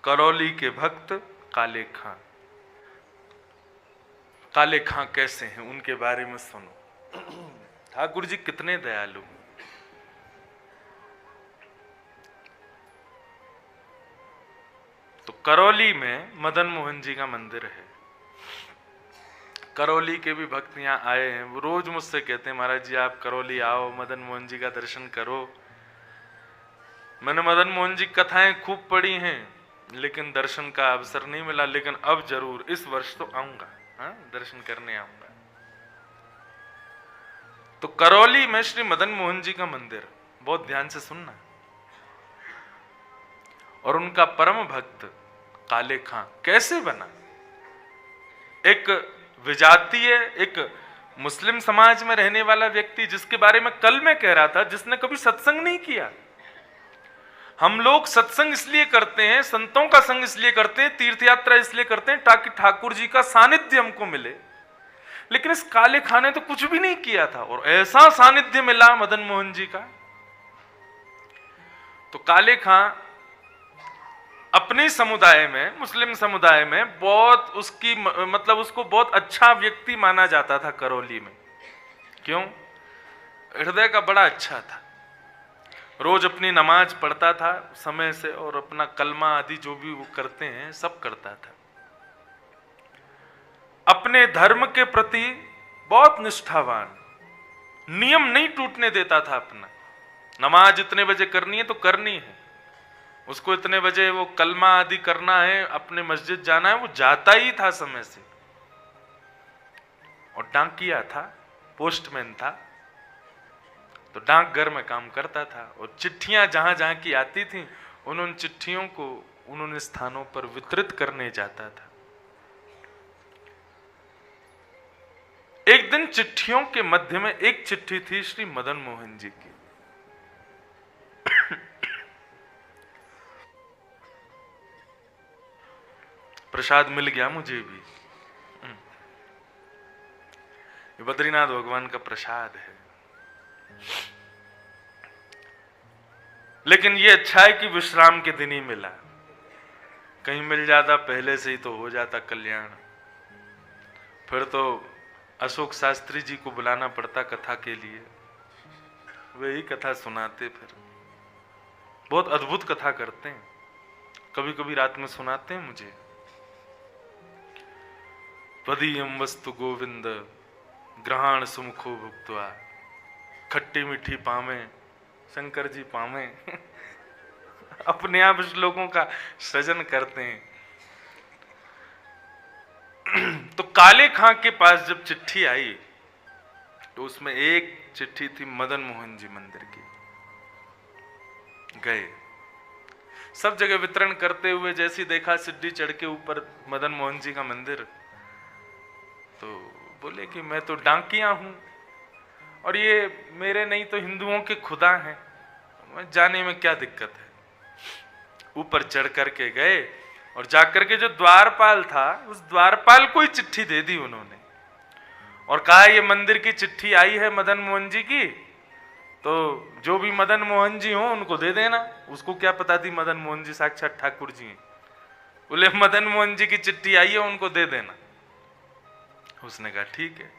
करौली के भक्त काले खां। काले खां कैसे हैं उनके बारे में सुनो। ठाकुर जी कितने दयालु। तो करौली में मदन मोहन जी का मंदिर है। करौली के भी भक्त यहाँ आए हैं, वो रोज मुझसे कहते हैं महाराज जी आप करौली आओ, मदन मोहन जी का दर्शन करो। मैंने मदन मोहन जी कथाएं खूब पढ़ी हैं, लेकिन दर्शन का अवसर नहीं मिला। लेकिन अब जरूर इस वर्ष तो आऊंगा, हाँ दर्शन करने आऊंगा। तो करौली में श्री मदन मोहन जी का मंदिर, बहुत ध्यान से सुनना, और उनका परम भक्त काले खां कैसे बना। एक विजातीय, एक मुस्लिम समाज में रहने वाला व्यक्ति, जिसके बारे में कल मैं कह रहा था, जिसने कभी सत्संग नहीं किया। हम लोग सत्संग इसलिए करते हैं, संतों का संग इसलिए करते हैं, तीर्थ यात्रा इसलिए करते हैं ताकि ठाकुर जी का सानिध्य हमको मिले। लेकिन इस काले खां ने तो कुछ भी नहीं किया था, और ऐसा सानिध्य मिला मदन मोहन जी का। तो काले खां अपने समुदाय में, मुस्लिम समुदाय में बहुत उसकी मतलब उसको बहुत अच्छा व्यक्ति माना जाता था करौली में। क्यों? हृदय का बड़ा अच्छा था, रोज अपनी नमाज पढ़ता था समय से, और अपना कलमा आदि जो भी वो करते हैं सब करता था। अपने धर्म के प्रति बहुत निष्ठावान, नियम नहीं टूटने देता था अपना। नमाज इतने बजे करनी है तो करनी है, उसको इतने बजे वो कलमा आदि करना है, अपने मस्जिद जाना है, वो जाता ही था समय से। और डाकिया था, पोस्टमैन था, तो डाकघर में काम करता था, और चिट्ठियां जहां जहां की आती थी उन चिट्ठियों को उन स्थानों पर वितरित करने जाता था। एक दिन चिट्ठियों के मध्य में एक चिट्ठी थी श्री मदन मोहन जी की। प्रसाद मिल गया मुझे भी, ये बद्रीनाथ भगवान का प्रसाद है। लेकिन ये अच्छा है कि विश्राम के दिन ही मिला, कहीं मिल जाता पहले से ही तो हो जाता कल्याण। फिर तो अशोक शास्त्री जी को बुलाना पड़ता कथा के लिए, वही कथा सुनाते। फिर बहुत अद्भुत कथा करते हैं, कभी कभी रात में सुनाते हैं मुझे। त्वदीयं वस्तु गोविंद ग्रहण सुमुखो भुक्त्वा, खट्टी मीठी पामे शंकर जी पामे। अपने आप श्लोकों का सृजन करते हैं। तो काले खां के पास जब चिट्ठी आई तो उसमें एक चिट्ठी थी मदन मोहन जी मंदिर की। गए, सब जगह वितरण करते हुए, जैसी देखा सिड्डी चढ़ के ऊपर मदन मोहन जी का मंदिर, तो बोले कि मैं तो डाकिया हूं, और ये मेरे नहीं तो हिंदुओं के खुदा हैं, जाने में क्या दिक्कत है। ऊपर चढ़ करके गए, और जाकर के जो द्वारपाल था उस द्वारपाल को ही चिट्ठी दे दी उन्होंने, और कहा ये मंदिर की चिट्ठी आई है मदन मोहन जी की, तो जो भी मदन मोहन जी हो उनको दे देना। उसको क्या पता थी मदन मोहन जी साक्षात ठाकुर जी हैं। बोले मदन मोहन जी की चिट्ठी आई है, उनको दे देना। उसने कहा ठीक है।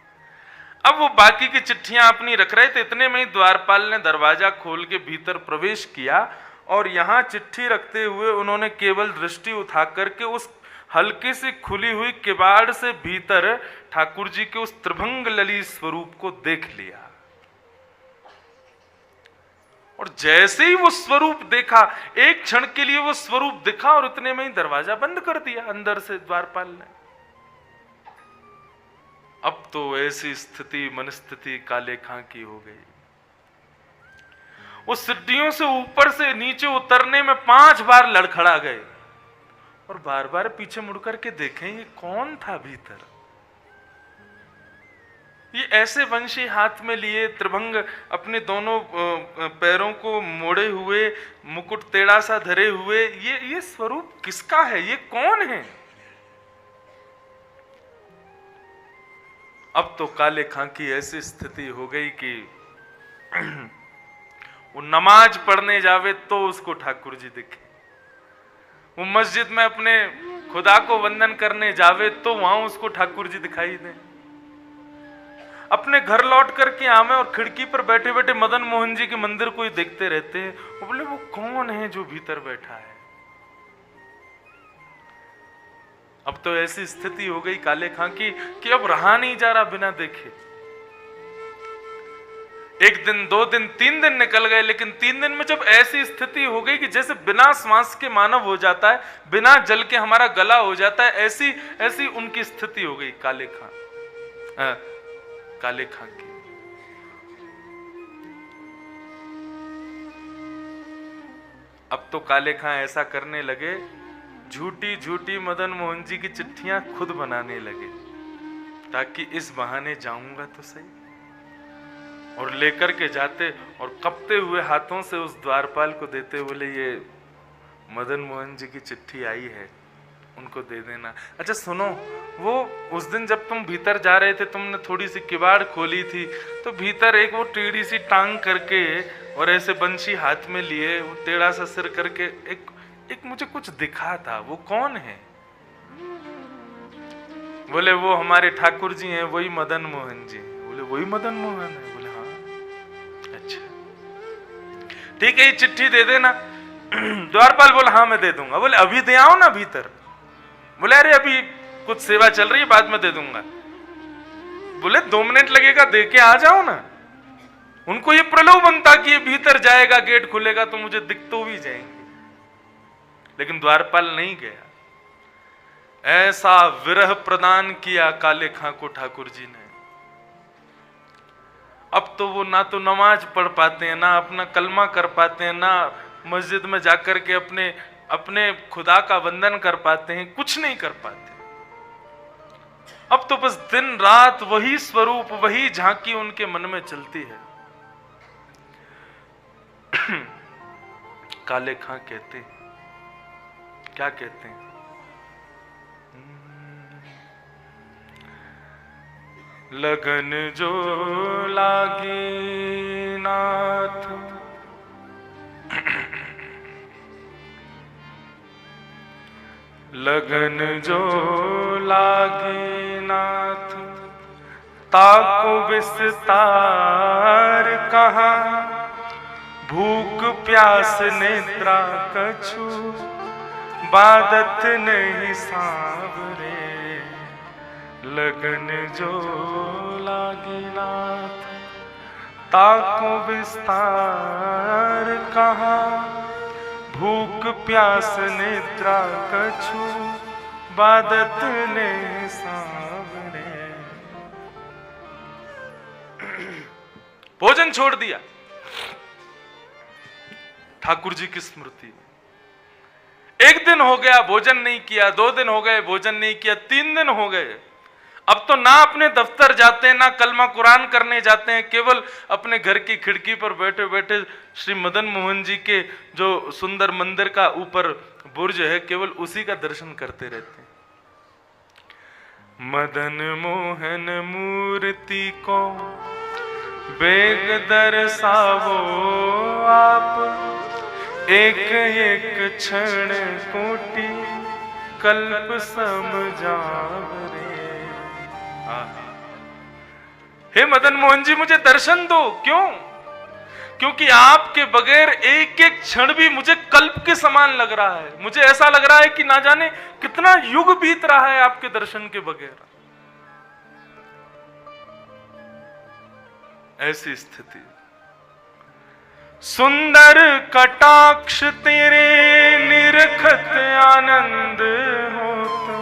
अब वो बाकी की चिट्ठियां अपनी रख रहे थे, इतने में ही द्वारपाल ने दरवाजा खोल के भीतर प्रवेश किया, और यहां चिट्ठी रखते हुए उन्होंने केवल दृष्टि उठा करके उस हल्की सी खुली हुई किवाड़ से भीतर ठाकुर जी के उस त्रिभंग ललित स्वरूप को देख लिया। और जैसे ही वो स्वरूप देखा, एक क्षण के लिए वो स्वरूप दिखा, और इतने में ही दरवाजा बंद कर दिया अंदर से द्वारपाल ने। अब तो ऐसी स्थिति मनस्थिति काले खां की हो गई, वो सीढ़ियों से ऊपर से नीचे उतरने में 5 बार लड़खड़ा गए, और बार बार पीछे मुड़कर के देखें ये कौन था भीतर। ये ऐसे वंशी हाथ में लिए, त्रिभंग अपने दोनों पैरों को मोड़े हुए, मुकुट टेढ़ा सा धरे हुए, ये स्वरूप किसका है, ये कौन है। अब तो काले खां की ऐसी स्थिति हो गई कि वो नमाज पढ़ने जावे तो उसको ठाकुर जी दिखे, वो मस्जिद में अपने खुदा को वंदन करने जावे तो वहां उसको ठाकुर जी दिखाई दे। अपने घर लौट करके आवे और खिड़की पर बैठे बैठे मदन मोहन जी के मंदिर को ही देखते रहते हैं। वो बोले वो कौन है जो भीतर बैठा है। अब तो ऐसी स्थिति हो गई काले खां की कि अब रहा नहीं जा रहा बिना देखे। एक दिन, 2 दिन, 3 दिन निकल गए, लेकिन 3 दिन में जब ऐसी स्थिति हो गई कि जैसे बिना श्वास के मानव हो जाता है, बिना जल के हमारा गला हो जाता है, ऐसी ऐसी उनकी स्थिति हो गई काले खां की। अब तो काले खां ऐसा करने लगे, झूठी झूठी मदन मोहन जी की चिट्ठियां खुद बनाने लगे, ताकि इस बहाने जाऊंगा तो सही। और लेकर के जाते और कपते हुए हाथों से उस द्वारपाल को देते, बोले ये मदन मोहन जी की चिट्ठी आई है, उनको दे देना। अच्छा सुनो, वो उस दिन जब तुम भीतर जा रहे थे, तुमने थोड़ी सी किवाड़ खोली थी, तो भीतर एक वो टेढ़ी सी टांग करके और ऐसे बंशी हाथ में लिए, वो टेढ़ा सा सिर करके एक मुझे कुछ दिखा था, वो कौन है? बोले वो हमारे ठाकुर जी हैं, वही मदन मोहन जी। बोले वही मदन मोहन है? बोले हाँ। अच्छा ठीक है, ये चिट्ठी दे देना। द्वारपाल बोला हाँ मैं दे दूंगा। बोले अभी दे आओ ना भीतर। बोले अरे अभी कुछ सेवा चल रही है, बाद में दे दूंगा। बोले 2 मिनट लगेगा, दे के आ जाओ ना। उनको ये प्रलोभन था कि ये भीतर जाएगा, गेट खुलेगा तो मुझे दिख तो भी जाएंगे। लेकिन द्वारपाल नहीं गया। ऐसा विरह प्रदान किया काले खां को ठाकुर जी ने। अब तो वो ना तो नमाज पढ़ पाते हैं, ना अपना कलमा कर पाते हैं, ना मस्जिद में जाकर के अपने खुदा का वंदन कर पाते हैं, कुछ नहीं कर पाते। अब तो बस दिन रात वही स्वरूप, वही झांकी उनके मन में चलती है। काले खां कहते हैं, क्या कहते हैं? लगन जो लागी नाथ, लगन जो लागी नाथ, ताको विस्तार कहाँ, भूख प्यास निद्रा कछु, बादत नहीं सांवरे। लगन जो लागी नाथ, ताको विस्तार कहाँ, भूख प्यास निद्रा कछु, बादत नहीं सांवरे। भोजन छोड़ दिया ठाकुर जी की स्मृति। 1 दिन हो गया भोजन नहीं किया, 2 दिन हो गए भोजन नहीं किया, 3 दिन हो गए। अब तो ना अपने दफ्तर जाते हैं, ना कलमा कुरान करने जाते हैं, केवल अपने घर की खिड़की पर बैठे बैठे श्री मदन मोहन जी के जो सुंदर मंदिर का ऊपर बुर्ज है, केवल उसी का दर्शन करते रहते हैं। मदन मोहन मूर्ति को बेग दर्शावो आप, एक एक क्षण कोटि कल्प समझावरे। हे मदन मोहन जी मुझे दर्शन दो। क्यों? क्योंकि आपके बगैर एक एक क्षण भी मुझे कल्प के समान लग रहा है। मुझे ऐसा लग रहा है कि ना जाने कितना युग बीत रहा है आपके दर्शन के बगैर। ऐसी स्थिति। सुंदर कटाक्ष तेरे निरखत आनंद होता,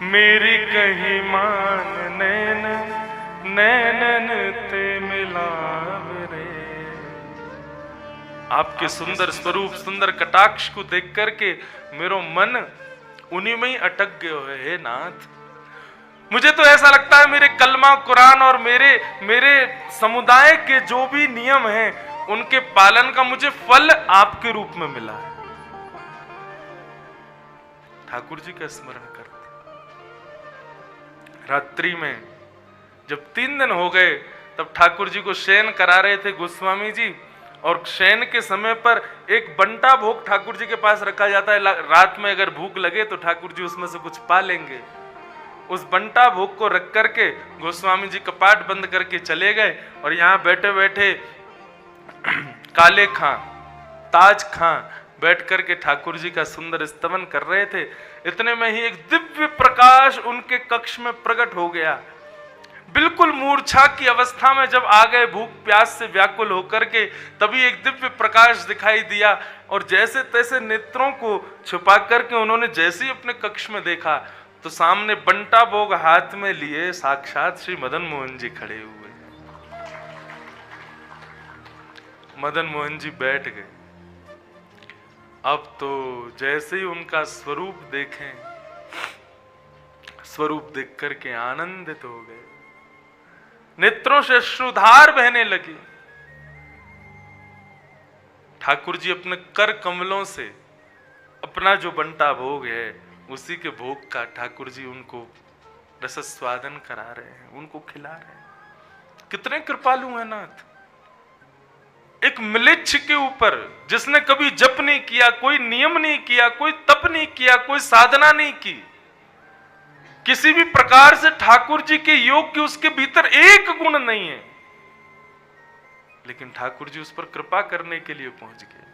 मेरी कही मान नैन नैनन ते मिलावरे। आपके सुंदर स्वरूप, सुंदर कटाक्ष को देख करके मेरो मन उन्हीं में ही अटक गयो है। हे नाथ, मुझे तो ऐसा लगता है मेरे कलमा कुरान और मेरे समुदाय के जो भी नियम हैं उनके पालन का मुझे फल आपके रूप में मिला है। ठाकुर जी का स्मरण करते। रात्रि में जब 3 दिन हो गए, तब ठाकुर जी को शयन करा रहे थे गोस्वामी जी, और शयन के समय पर एक बंटा भोग ठाकुर जी के पास रखा जाता है। रात में अगर भूख लगे तो ठाकुर जी उसमें से कुछ पा लेंगे। उस बंटा भोग को रख करके गोस्वामी जी कपाट बंद करके चले गए और यहाँ बैठे बैठे काले खां, ताज खां बैठ करके ठाकुर जी का सुंदर स्तवन कर रहे थे। इतने में ही एक दिव्य प्रकाश उनके कक्ष में प्रकट हो गया। बिल्कुल मूर्छा की अवस्था में जब आ गए, भूख प्यास से व्याकुल होकर के, तभी एक दिव्य प्रकाश दिखाई दिया और जैसे तैसे नेत्रों को छुपा करके उन्होंने जैसे ही अपने कक्ष में देखा तो सामने बंटा भोग हाथ में लिए साक्षात श्री मदन मोहन जी खड़े हुए। मदन मोहन जी बैठ गए। अब तो जैसे ही उनका स्वरूप देखें, स्वरूप देख करके आनंदित हो गए, नेत्रों से अश्रुधार बहने लगी। ठाकुर जी अपने कर कमलों से अपना जो बंटा भोग है उसी के भोग का ठाकुर जी उनको रसस्वादन करा रहे हैं, उनको खिला रहे हैं। कितने कृपालु हैं नाथ। एक म्लेच्छ के ऊपर जिसने कभी जप नहीं किया, कोई नियम नहीं किया, कोई तप नहीं किया, कोई साधना नहीं की, किसी भी प्रकार से ठाकुर जी के योग की उसके भीतर एक गुण नहीं है, लेकिन ठाकुर जी उस पर कृपा करने के लिए पहुंच गए।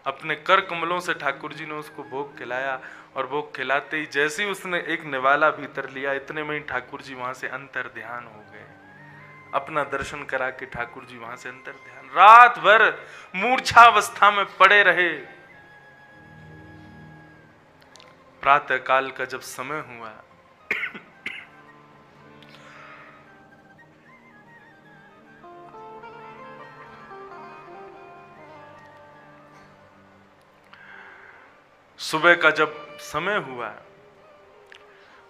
अपने कर कमलों से ठाकुर जी ने उसको भोग खिलाया और भोग खिलाते ही जैसे ही उसने एक निवाला भीतर लिया, इतने में ही ठाकुर जी वहां से अंतर ध्यान हो गए। अपना दर्शन करा के ठाकुर जी वहां से अंतर ध्यान, रात भर मूर्छावस्था में पड़े रहे। प्रातः काल का जब समय हुआ सुबह का जब समय हुआ,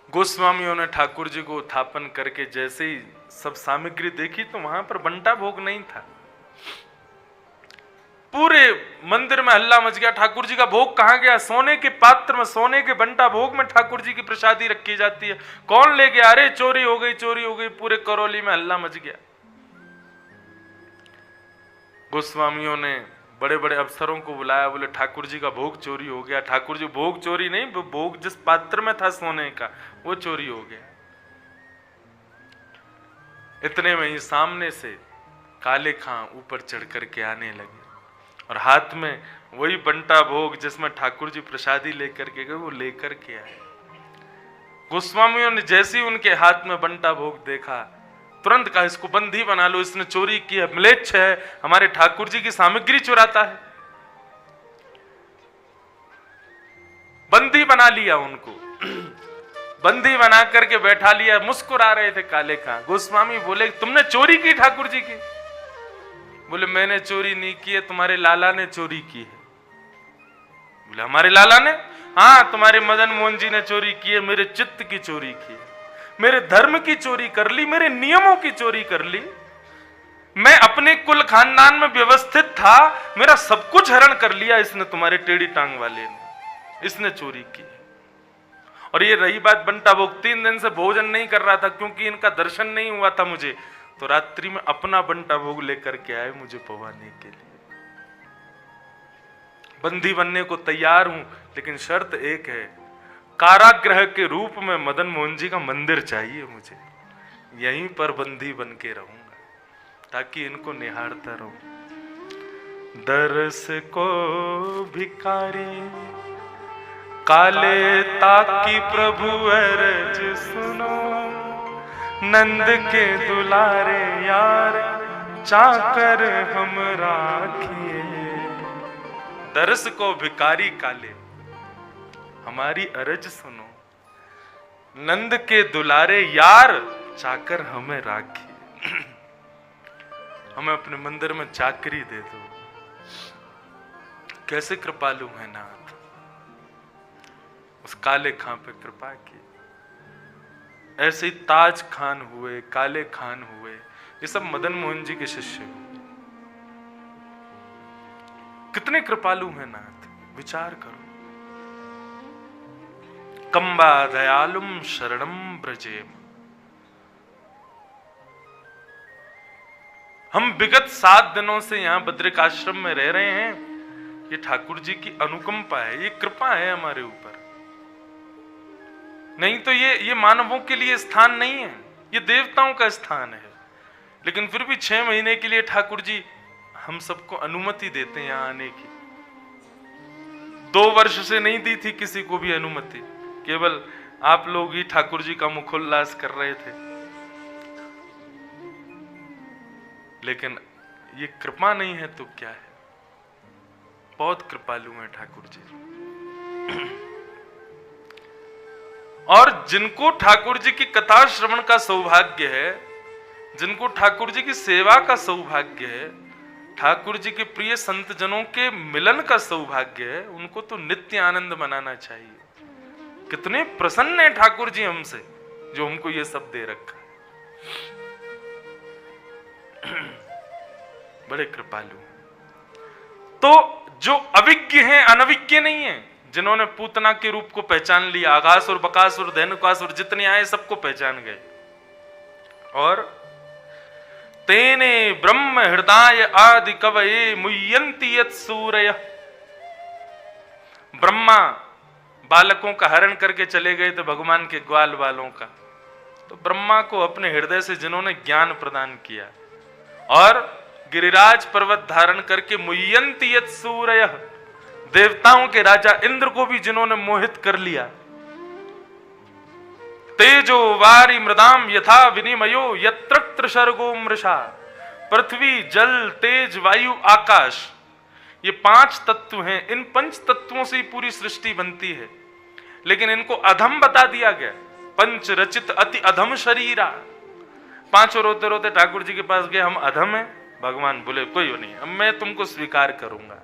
गोस्वामियों ने ठाकुर जी को उत्थापन करके जैसे ही सब सामग्री देखी तो वहां पर बंटा भोग नहीं था। पूरे मंदिर में हल्ला मच गया, ठाकुर जी का भोग कहां गया? सोने के पात्र में, सोने के बंटा भोग में ठाकुर जी की प्रसादी रखी जाती है, कौन ले गया? अरे चोरी हो गई, चोरी हो गई। पूरे करौली में हल्ला मच गया। गोस्वामियों ने बड़े बड़े अफसरों को बुलाया, बोले ठाकुर जी का भोग चोरी हो गया। ठाकुर जी भोग चोरी नहीं, वो भोग जिस पात्र में था सोने का वो चोरी हो गया। इतने में ही सामने से काले खां ऊपर चढ़ करके आने लगे और हाथ में वही बंटा भोग जिसमें ठाकुर जी प्रसादी लेकर के गए वो लेकर के आए। गोस्वामियों ने जैसे ही उनके हाथ में बंटा भोग देखा तुरंत कहा, इसको बंदी बना लो, इसने चोरी की है, म्लेच्छ है, हमारे ठाकुर जी की सामग्री चुराता है। बंदी बना लिया उनको, बंदी बना करके बैठा लिया। मुस्कुरा रहे थे काले खां। गोस्वामी बोले, तुमने चोरी की ठाकुर जी की? बोले, मैंने चोरी नहीं की है, तुम्हारे लाला ने चोरी की है। बोले, हमारे लाला ने? हाँ, तुम्हारे मदन मोहन जी ने चोरी की है, मेरे चित्त की चोरी की है, मेरे धर्म की चोरी कर ली, मेरे नियमों की चोरी कर ली। मैं अपने कुल खानदान में व्यवस्थित था, मेरा सब कुछ हरण कर लिया इसने, तुम्हारे टेढ़ी टांग वाले ने, इसने चोरी की। और ये रही बात बंटा भोग, 3 दिन से भोजन नहीं कर रहा था क्योंकि इनका दर्शन नहीं हुआ था मुझे, तो रात्रि में अपना बंटा भोग लेकर के आए मुझे पवाने के लिए। बंदी बनने को तैयार हूं, लेकिन शर्त एक है, कारागृह के रूप में मदन मोहन जी का मंदिर चाहिए मुझे। यहीं पर बंदी बन के रहूंगा ताकि इनको निहारता रहूं। दरस को भिखारी काले ताकि प्रभु अरज सुनो, नंद के दुलारे यार चाकर हम राखिए। दरस को भिखारी काले हमारी अरज सुनो, नंद के दुलारे यार चाकर हमें राखिए। हमें अपने मंदिर में चाकरी दे दो। कैसे कृपालु है नाथ। उस काले खां पे कृपा की। ऐसे ही ताज खान हुए, काले खान हुए, ये सब मदन मोहन जी के शिष्य हुए। कितने कृपालु हैं नाथ, विचार करो। कंबा दयालुम शरणम ब्रजेम, हम विगत 7 दिनों से यहाँ बद्रिकाश्रम में रह रहे हैं, ये ठाकुर जी की अनुकंपा है, ये कृपा है हमारे ऊपर। नहीं तो ये मानवों के लिए स्थान नहीं है, ये देवताओं का स्थान है। लेकिन फिर भी 6 महीने के लिए ठाकुर जी हम सबको अनुमति देते हैं यहाँ आने की। 2 वर्ष से नहीं दी थी किसी को भी अनुमति, केवल आप लोग ही ठाकुर जी का मुखोल्लास कर रहे थे। लेकिन ये कृपा नहीं है तो क्या है, बहुत कृपालु हैं ठाकुर जी। और जिनको ठाकुर जी की कथा श्रवण का सौभाग्य है, जिनको ठाकुर जी की सेवा का सौभाग्य है, ठाकुर जी के प्रिय संत जनों के मिलन का सौभाग्य है, उनको तो नित्य आनंद मनाना चाहिए। कितने प्रसन्न है ठाकुर जी हमसे, जो हमको ये सब दे रखा है। बड़े कृपालु। तो जो अविज्ञ हैं, अनविज्ञ नहीं है, जिन्होंने पूतना के रूप को पहचान लिया, आगासुर, बकासुर, धेनुकासुर जितने आए सबको पहचान गए। और तेने ब्रह्म हृदय आदि कवये मुह्यन्ति यत् सूरयः। ब्रह्मा बालकों का हरण करके चले गए थे, भगवान के ग्वाल बालों का, तो ब्रह्मा को अपने हृदय से जिन्होंने ज्ञान प्रदान किया, और गिरिराज पर्वत धारण करके मुह्यन्ति यत् सूरयः, देवताओं के राजा इंद्र को भी जिन्होंने मोहित कर लिया। तेजो वारी मृदाम यथा विनिमयो यत्र सर्गो मृषा। पृथ्वी, जल, तेज, वायु, आकाश, ये 5 तत्व हैं। इन 5 तत्वों से ही पूरी सृष्टि बनती है। लेकिन इनको अधम बता दिया गया। पंच रचित अति अधम शरीरा। 5 रोते रोते ठाकुर जी के पास गए, हम अधम हैं। भगवान बोले कोई नहीं, अब मैं तुमको स्वीकार करूंगा।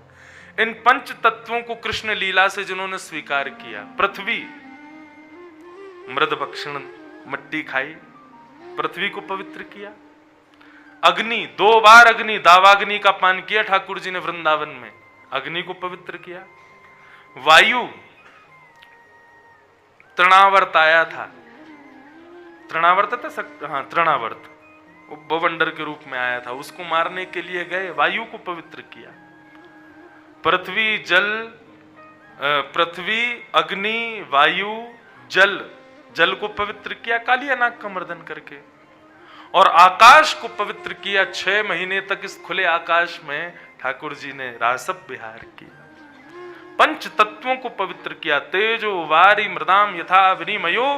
इन 5 तत्वों को कृष्ण लीला से जिन्होंने स्वीकार किया, पृथ्वी मृद भक्षण, मिट्टी खाई, पृथ्वी को पवित्र किया। अग्नि, 2 बार अग्नि, दावाग्नि का पान किया ठाकुर जी ने वृंदावन में, अग्नि को पवित्र किया। वायु, तृणावर्त आया था, तृणावर्त था, हाँ तृणावर्त, बवंडर के रूप में आया था, उसको मारने के लिए गए, वायु को पवित्र किया। पृथ्वी, जल, पृथ्वी, अग्नि, वायु, जल, जल को पवित्र किया कालिया नाग का मर्दन करके, और आकाश को पवित्र किया। 6 महीने तक इस खुले आकाश में ठाकुर जी ने रासप विहार किया। 5 तत्वों को पवित्र किया। तेजो वारी मृदाम यथा विनिमयो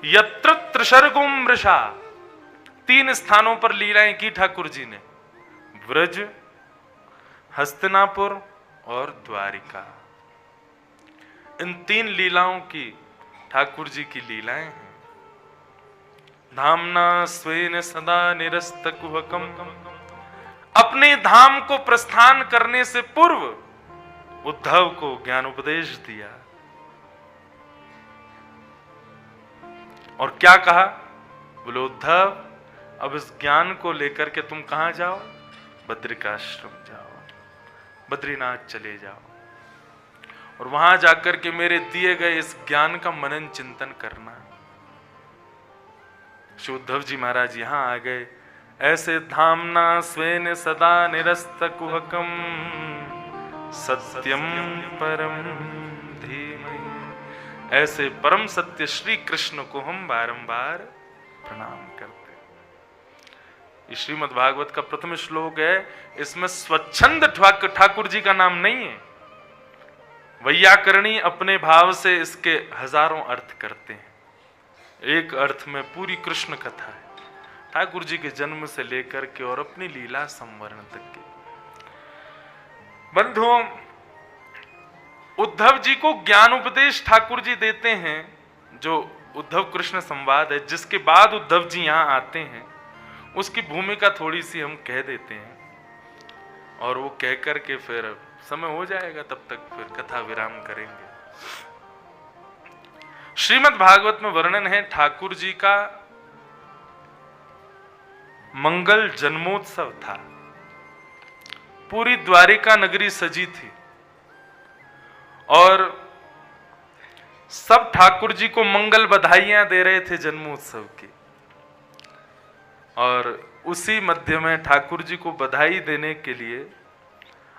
यत्र त्रिसर्गो मृषा। 3 स्थानों पर लीलाएं की ठाकुर जी ने, ब्रज, हस्तिनापुर और द्वारिका। इन 3 लीलाओं की ठाकुर जी की लीलाएं हैं। धामना स्वेन सदा निरस्त कुहकम। अपने धाम को प्रस्थान करने से पूर्व उद्धव को ज्ञान उपदेश दिया। और क्या कहा? बोले उद्धव, अब इस ज्ञान को लेकर के तुम कहां जाओ? बद्रिकाश्रम जाओ, बद्रीनाथ चले जाओ, और वहां जाकर के मेरे दिए गए इस ज्ञान का मनन चिंतन करना। श्री उद्धव जी महाराज यहां आ गए। ऐसे धामना स्वेन सदा निरस्त कुहकम सत्यम परम धीमहि। ऐसे परम सत्य श्री कृष्ण को हम बारंबार प्रणाम करते हैं। श्रीमद् भागवत का प्रथम श्लोक है, इसमें स्वच्छंद ठाकुर जी का नाम नहीं है। वैयाकरणी अपने भाव से इसके हजारों अर्थ करते हैं। एक अर्थ में पूरी कृष्ण कथा है, ठाकुर जी के जन्म से लेकर के और अपनी लीला संवरण तक के। बंधुओं, उद्धव जी को ज्ञान उपदेश ठाकुर जी देते हैं, जो उद्धव कृष्ण संवाद है, जिसके बाद उद्धव जी यहां आते हैं। उसकी भूमिका थोड़ी सी हम कह देते हैं, और वो कह करके फिर समय हो जाएगा, तब तक फिर कथा विराम करेंगे। श्रीमद् भागवत में वर्णन है ठाकुर जी का मंगल जन्मोत्सव था। पूरी द्वारिका नगरी सजी थी, और सब ठाकुर जी को मंगल बधाइयां दे रहे थे जन्मोत्सव की। और उसी मध्य में ठाकुर जी को बधाई देने के लिए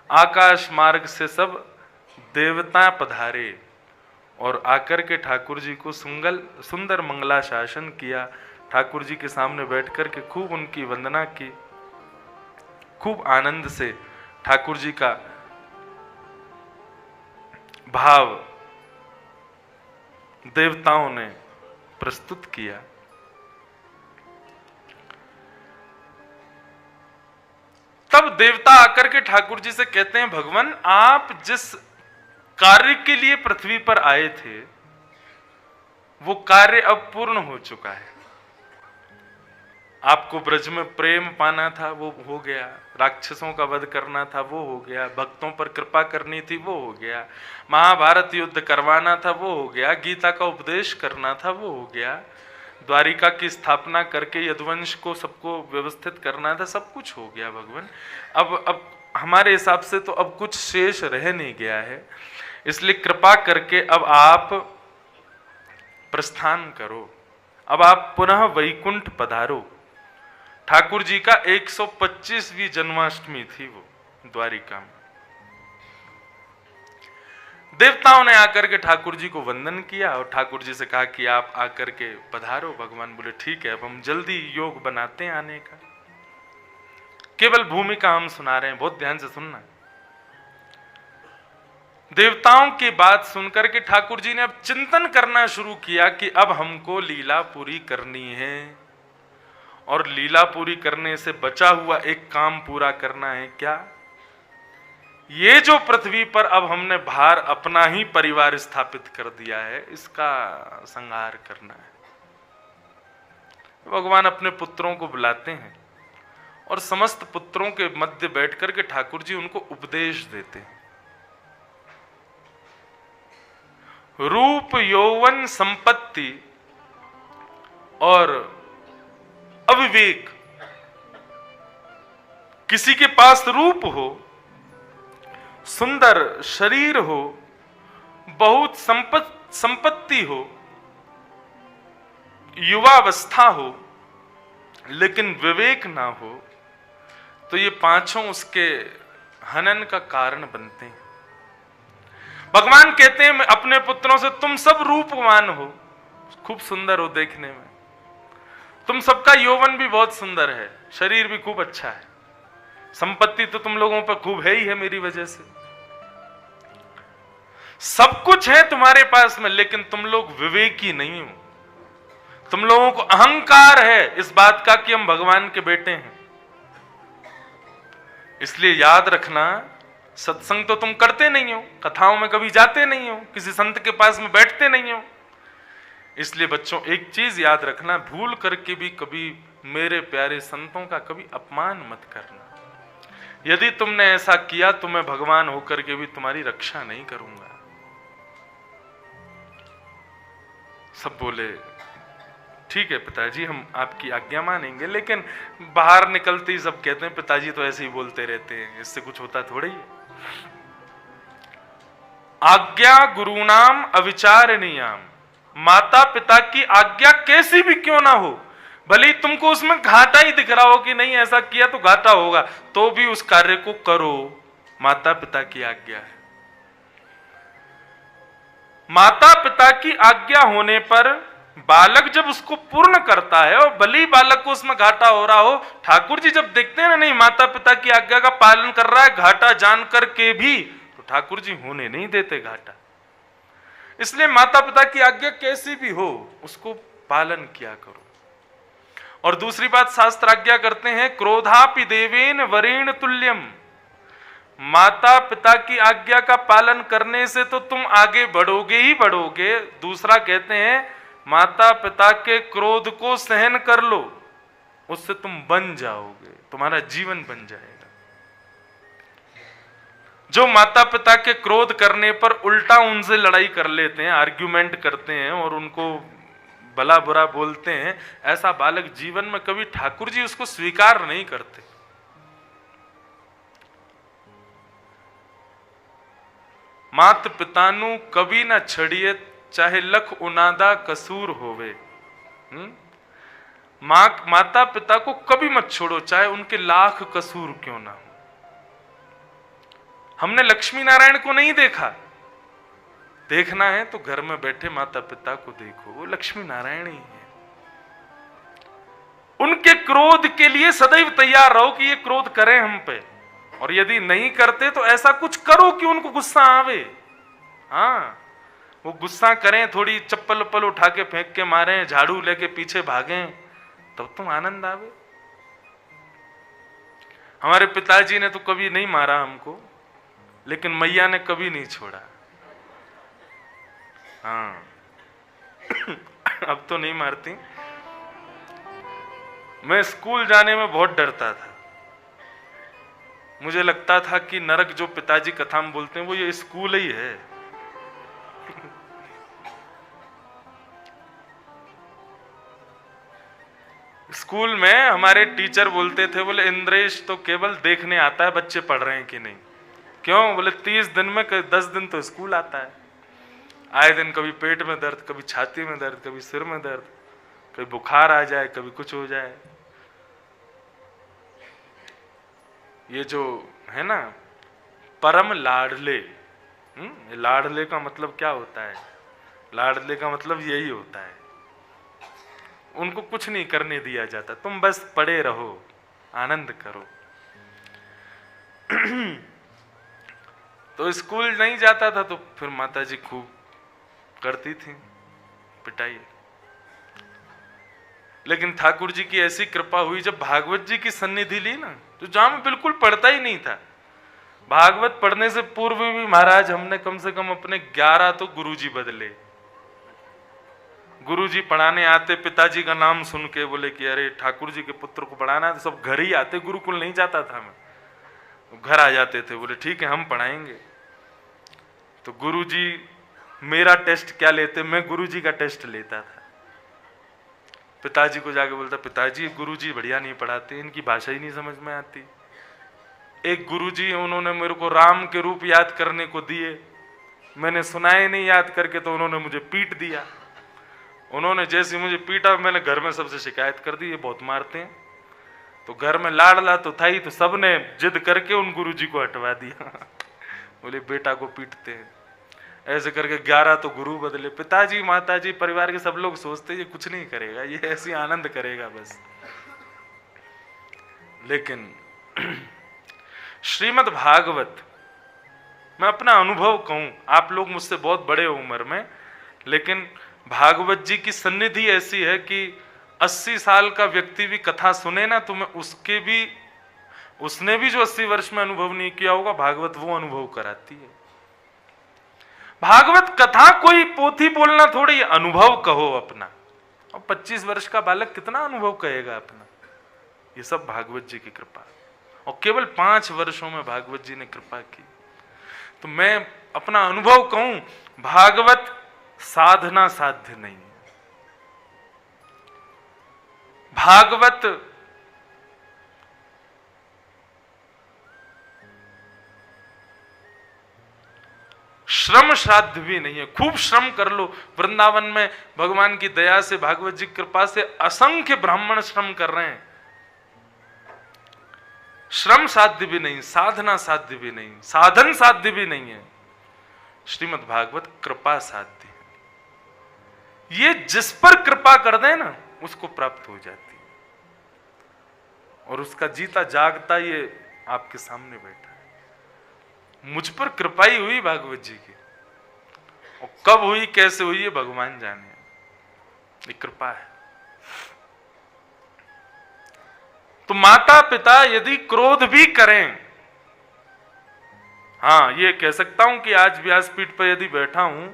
आकाश मार्ग से सब देवता पधारे और आकर के ठाकुर जी को सुंदर मंगला शासन किया। ठाकुर जी के सामने बैठकर के खूब उनकी वंदना की। खूब आनंद से ठाकुर जी का भाव देवताओं ने प्रस्तुत किया। तब देवता आकर के ठाकुर जी से कहते हैं, भगवान आप जिस कार्य के लिए पृथ्वी पर आए थे वो कार्य अब पूर्ण हो चुका है। आपको ब्रज में प्रेम पाना था वो हो गया, राक्षसों का वध करना था वो हो गया, भक्तों पर कृपा करनी थी वो हो गया, महाभारत युद्ध करवाना था वो हो गया, गीता का उपदेश करना था वो हो गया, द्वारिका की स्थापना करके यदुवंश को सबको व्यवस्थित करना था, सब कुछ हो गया भगवान। अब हमारे हिसाब से तो अब कुछ शेष रह नहीं गया है, इसलिए कृपा करके अब आप प्रस्थान करो, अब आप पुनः वैकुंठ पधारो। ठाकुर जी का 125वीं जन्माष्टमी थी वो द्वारिका में। देवताओं ने आकर के ठाकुर जी को वंदन किया और ठाकुर जी से कहा कि आप आकर के पधारो। भगवान बोले ठीक है, अब हम जल्दी योग बनाते हैं आने का। केवल भूमिका हम सुना रहे हैं, बहुत ध्यान से सुनना। देवताओं की बात सुनकर के ठाकुर जी ने अब चिंतन करना शुरू किया कि अब हमको लीला पूरी करनी है और लीला पूरी करने से बचा हुआ एक काम पूरा करना है। क्या? ये जो पृथ्वी पर अब हमने भार अपना ही परिवार स्थापित कर दिया है, इसका संहार करना है। भगवान अपने पुत्रों को बुलाते हैं और समस्त पुत्रों के मध्य बैठकर के ठाकुर जी उनको उपदेश देते हैं। रूप, यौवन, संपत्ति और अविवेक, किसी के पास रूप हो, सुंदर शरीर हो, बहुत संपत्ति हो, युवावस्था हो, लेकिन विवेक ना हो, तो ये पांचों उसके हनन का कारण बनते हैं। भगवान कहते हैं मैं अपने पुत्रों से, तुम सब रूपवान हो, खूब सुंदर हो देखने में, तुम सबका यौवन भी बहुत सुंदर है, शरीर भी खूब अच्छा है, संपत्ति तो तुम लोगों पर खूब है ही है मेरी वजह से, सब कुछ है तुम्हारे पास में, लेकिन तुम लोग विवेकी नहीं हो। तुम लोगों को अहंकार है इस बात का कि हम भगवान के बेटे हैं। इसलिए याद रखना, सत्संग तो तुम करते नहीं हो, कथाओं में कभी जाते नहीं हो, किसी संत के पास में बैठते नहीं हो। इसलिए बच्चों एक चीज याद रखना, भूल करके भी कभी मेरे प्यारे संतों का कभी अपमान मत करना। यदि तुमने ऐसा किया तो मैं भगवान होकर के भी तुम्हारी रक्षा नहीं करूंगा। सब बोले ठीक है पिताजी, हम आपकी आज्ञा मानेंगे, लेकिन बाहर निकलते ही सब कहते हैं पिताजी तो ऐसे ही बोलते रहते हैं, इससे कुछ होता थोड़ा ही है। आज्ञा गुरुनाम अविचारणीयाम, माता पिता की आज्ञा कैसी भी क्यों ना हो, भले ही तुमको उसमें घाटा ही दिख रहा हो कि नहीं ऐसा किया तो घाटा होगा, तो भी उस कार्य को करो, माता पिता की आज्ञा है। माता पिता की आज्ञा होने पर बालक जब उसको पूर्ण करता है, और भले ही बालक को उसमें घाटा हो रहा हो, ठाकुर जी जब देखते हैं ना नहीं माता पिता की आज्ञा का पालन कर रहा है घाटा जान करके भी, तो ठाकुर जी होने नहीं देते घाटा। इसलिए माता पिता की आज्ञा कैसी भी हो उसको पालन किया करो। और दूसरी बात शास्त्र आज्ञा करते हैं, क्रोधापि देवेन वरेण तुल्यम, माता पिता की आज्ञा का पालन करने से तो तुम आगे बढ़ोगे ही बढ़ोगे। दूसरा कहते हैं माता पिता के क्रोध को सहन कर लो, उससे तुम बन जाओगे, तुम्हारा जीवन बन जाएगा। जो माता पिता के क्रोध करने पर उल्टा उनसे लड़ाई कर लेते हैं, आर्ग्यूमेंट करते हैं और उनको भला बुरा बोलते हैं, ऐसा बालक जीवन में कभी ठाकुर जी उसको स्वीकार नहीं करते। मात पितानु कभी ना छड़िए, चाहे लख उनादा कसूर होवे। माता पिता को कभी मत छोड़ो, चाहे उनके लाख कसूर क्यों ना हो। हमने लक्ष्मी नारायण को नहीं देखा, देखना है तो घर में बैठे माता पिता को देखो, वो लक्ष्मी नारायण ही है। उनके क्रोध के लिए सदैव तैयार रहो कि ये क्रोध करें हम पे, और यदि नहीं करते तो ऐसा कुछ करो कि उनको गुस्सा आवे। हाँ, वो गुस्सा करें, थोड़ी चप्पल उप्पल उठा के फेंक के मारें, झाड़ू लेके पीछे भागें, तब तुम आनंद आवे। हमारे पिताजी ने तो कभी नहीं मारा हमको, लेकिन मैया ने कभी नहीं छोड़ा। हाँ अब तो नहीं मारती। मैं स्कूल जाने में बहुत डरता था। मुझे लगता था कि नरक जो पिताजी कथा में बोलते हैं वो ये स्कूल ही है। स्कूल में हमारे टीचर बोलते थे, बोले इंद्रेश तो केवल देखने आता है बच्चे पढ़ रहे हैं कि नहीं। क्यों? बोले 30 दिन में 10 दिन तो स्कूल आता है। आए दिन कभी पेट में दर्द, कभी छाती में दर्द, कभी सिर में दर्द, कभी बुखार आ जाए, कभी कुछ हो जाए। ये जो है ना परम लाडले, लाडले का मतलब क्या होता है? लाडले का मतलब यही होता है, उनको कुछ नहीं करने दिया जाता, तुम बस पड़े रहो, आनंद करो। तो स्कूल नहीं जाता था तो फिर माताजी खूब करती थी पिटाई। लेकिन ठाकुर जी की ऐसी कृपा हुई, जब भागवत जी की सन्निधि ली ना, तो जहां मैं बिल्कुल पढ़ता ही नहीं था। भागवत पढ़ने से पूर्व भी महाराज हमने कम से कम अपने 11 तो गुरुजी बदले। गुरुजी पढ़ाने आते, पिताजी का नाम सुन के बोले कि अरे ठाकुर जी के पुत्र को पढ़ाना है, तो सब घर ही आते, गुरुकुल नहीं जाता था मैं। घर आ जाते थे, बोले ठीक है हम पढ़ाएंगे। तो गुरुजी मेरा टेस्ट क्या लेते, मैं गुरुजी का टेस्ट लेता था। पिताजी को जाके बोलता, पिताजी गुरुजी बढ़िया नहीं पढ़ाते, इनकी भाषा ही नहीं समझ में आती। एक गुरुजी उन्होंने मेरे को राम के रूप याद करने को दिए, मैंने सुनाए नहीं याद करके, तो उन्होंने मुझे पीट दिया। उन्होंने जैसे मुझे पीटा, मैंने घर में सबसे शिकायत कर दी, ये बहुत मारते हैं। तो घर में लाडला तो था ही, तो सबने जिद करके उन गुरुजी को हटवा दिया। बोले बेटा को पीटते हैं। ऐसे करके 11 तो गुरु बदले। पिताजी माताजी परिवार के सब लोग सोचते ये कुछ नहीं करेगा, ये ऐसी आनंद करेगा बस। लेकिन श्रीमद् भागवत, मैं अपना अनुभव कहूं, आप लोग मुझसे बहुत बड़े हो उम्र में, लेकिन भागवत जी की सन्निधि ऐसी है कि 80 साल का व्यक्ति भी कथा सुने ना, तो मैं उसने भी जो 80 वर्ष में अनुभव नहीं किया होगा, भागवत वो अनुभव कराती है। भागवत कथा कोई पोथी बोलना थोड़ी, अनुभव कहो अपना। और 25 वर्ष का बालक कितना अनुभव कहेगा अपना? ये सब भागवत जी की कृपा, और केवल 5 वर्षों में भागवत जी ने कृपा की। तो मैं अपना अनुभव कहूं, भागवत साधना साध्य नहीं है। भागवत श्रम साध्य भी नहीं है। खूब श्रम कर लो, वृंदावन में भगवान की दया से, भागवत जी की कृपा से असंख्य ब्राह्मण श्रम कर रहे हैं। श्रम साध्य भी नहीं, साधना साध्य भी नहीं, साधन साध्य भी नहीं है। श्रीमद् भागवत कृपा साध्य है। ये जिस पर कृपा कर दे ना, उसको प्राप्त हो जाती है। और उसका जीता जागता ये आपके सामने बैठा है। मुझ पर कृपा ही हुई भागवत जी की, और कब हुई कैसे हुई ये भगवान जाने, ये कृपा है। तो माता पिता यदि क्रोध भी करें, हाँ ये कह सकता हूं कि आज व्यासपीठ पर यदि बैठा हूं,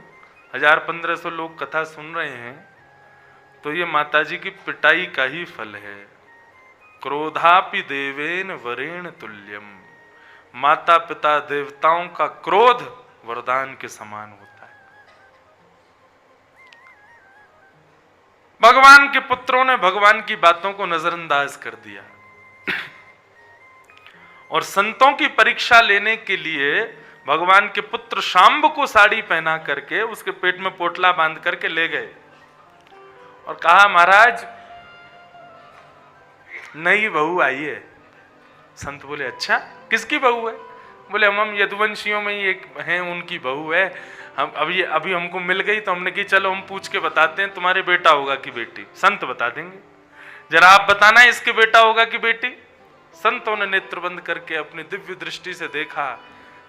1000-1500 लोग कथा सुन रहे हैं, तो ये माताजी की पिटाई का ही फल है। क्रोधापि देवेन वरेण तुल्यम। माता पिता देवताओं का क्रोध वरदान के समान होता है। भगवान के पुत्रों ने भगवान की बातों को नजरअंदाज कर दिया, और संतों की परीक्षा लेने के लिए भगवान के पुत्र शांब को साड़ी पहना करके उसके पेट में पोटला बांध करके ले गए, और कहा महाराज नई बहू आई है। संत बोले अच्छा, किसकी बहू है? बोले हम यदुवंशियों में ही एक हैं, उनकी बहू है। हम अभी हमको मिल गई तो हमने की चलो हम पूछ के बताते हैं, तुम्हारे बेटा होगा कि बेटी? संत बता देंगे। जरा आप बताना इसके बेटा होगा कि बेटी? संतों ने नेत्र बंद करके अपनी दिव्य दृष्टि से देखा,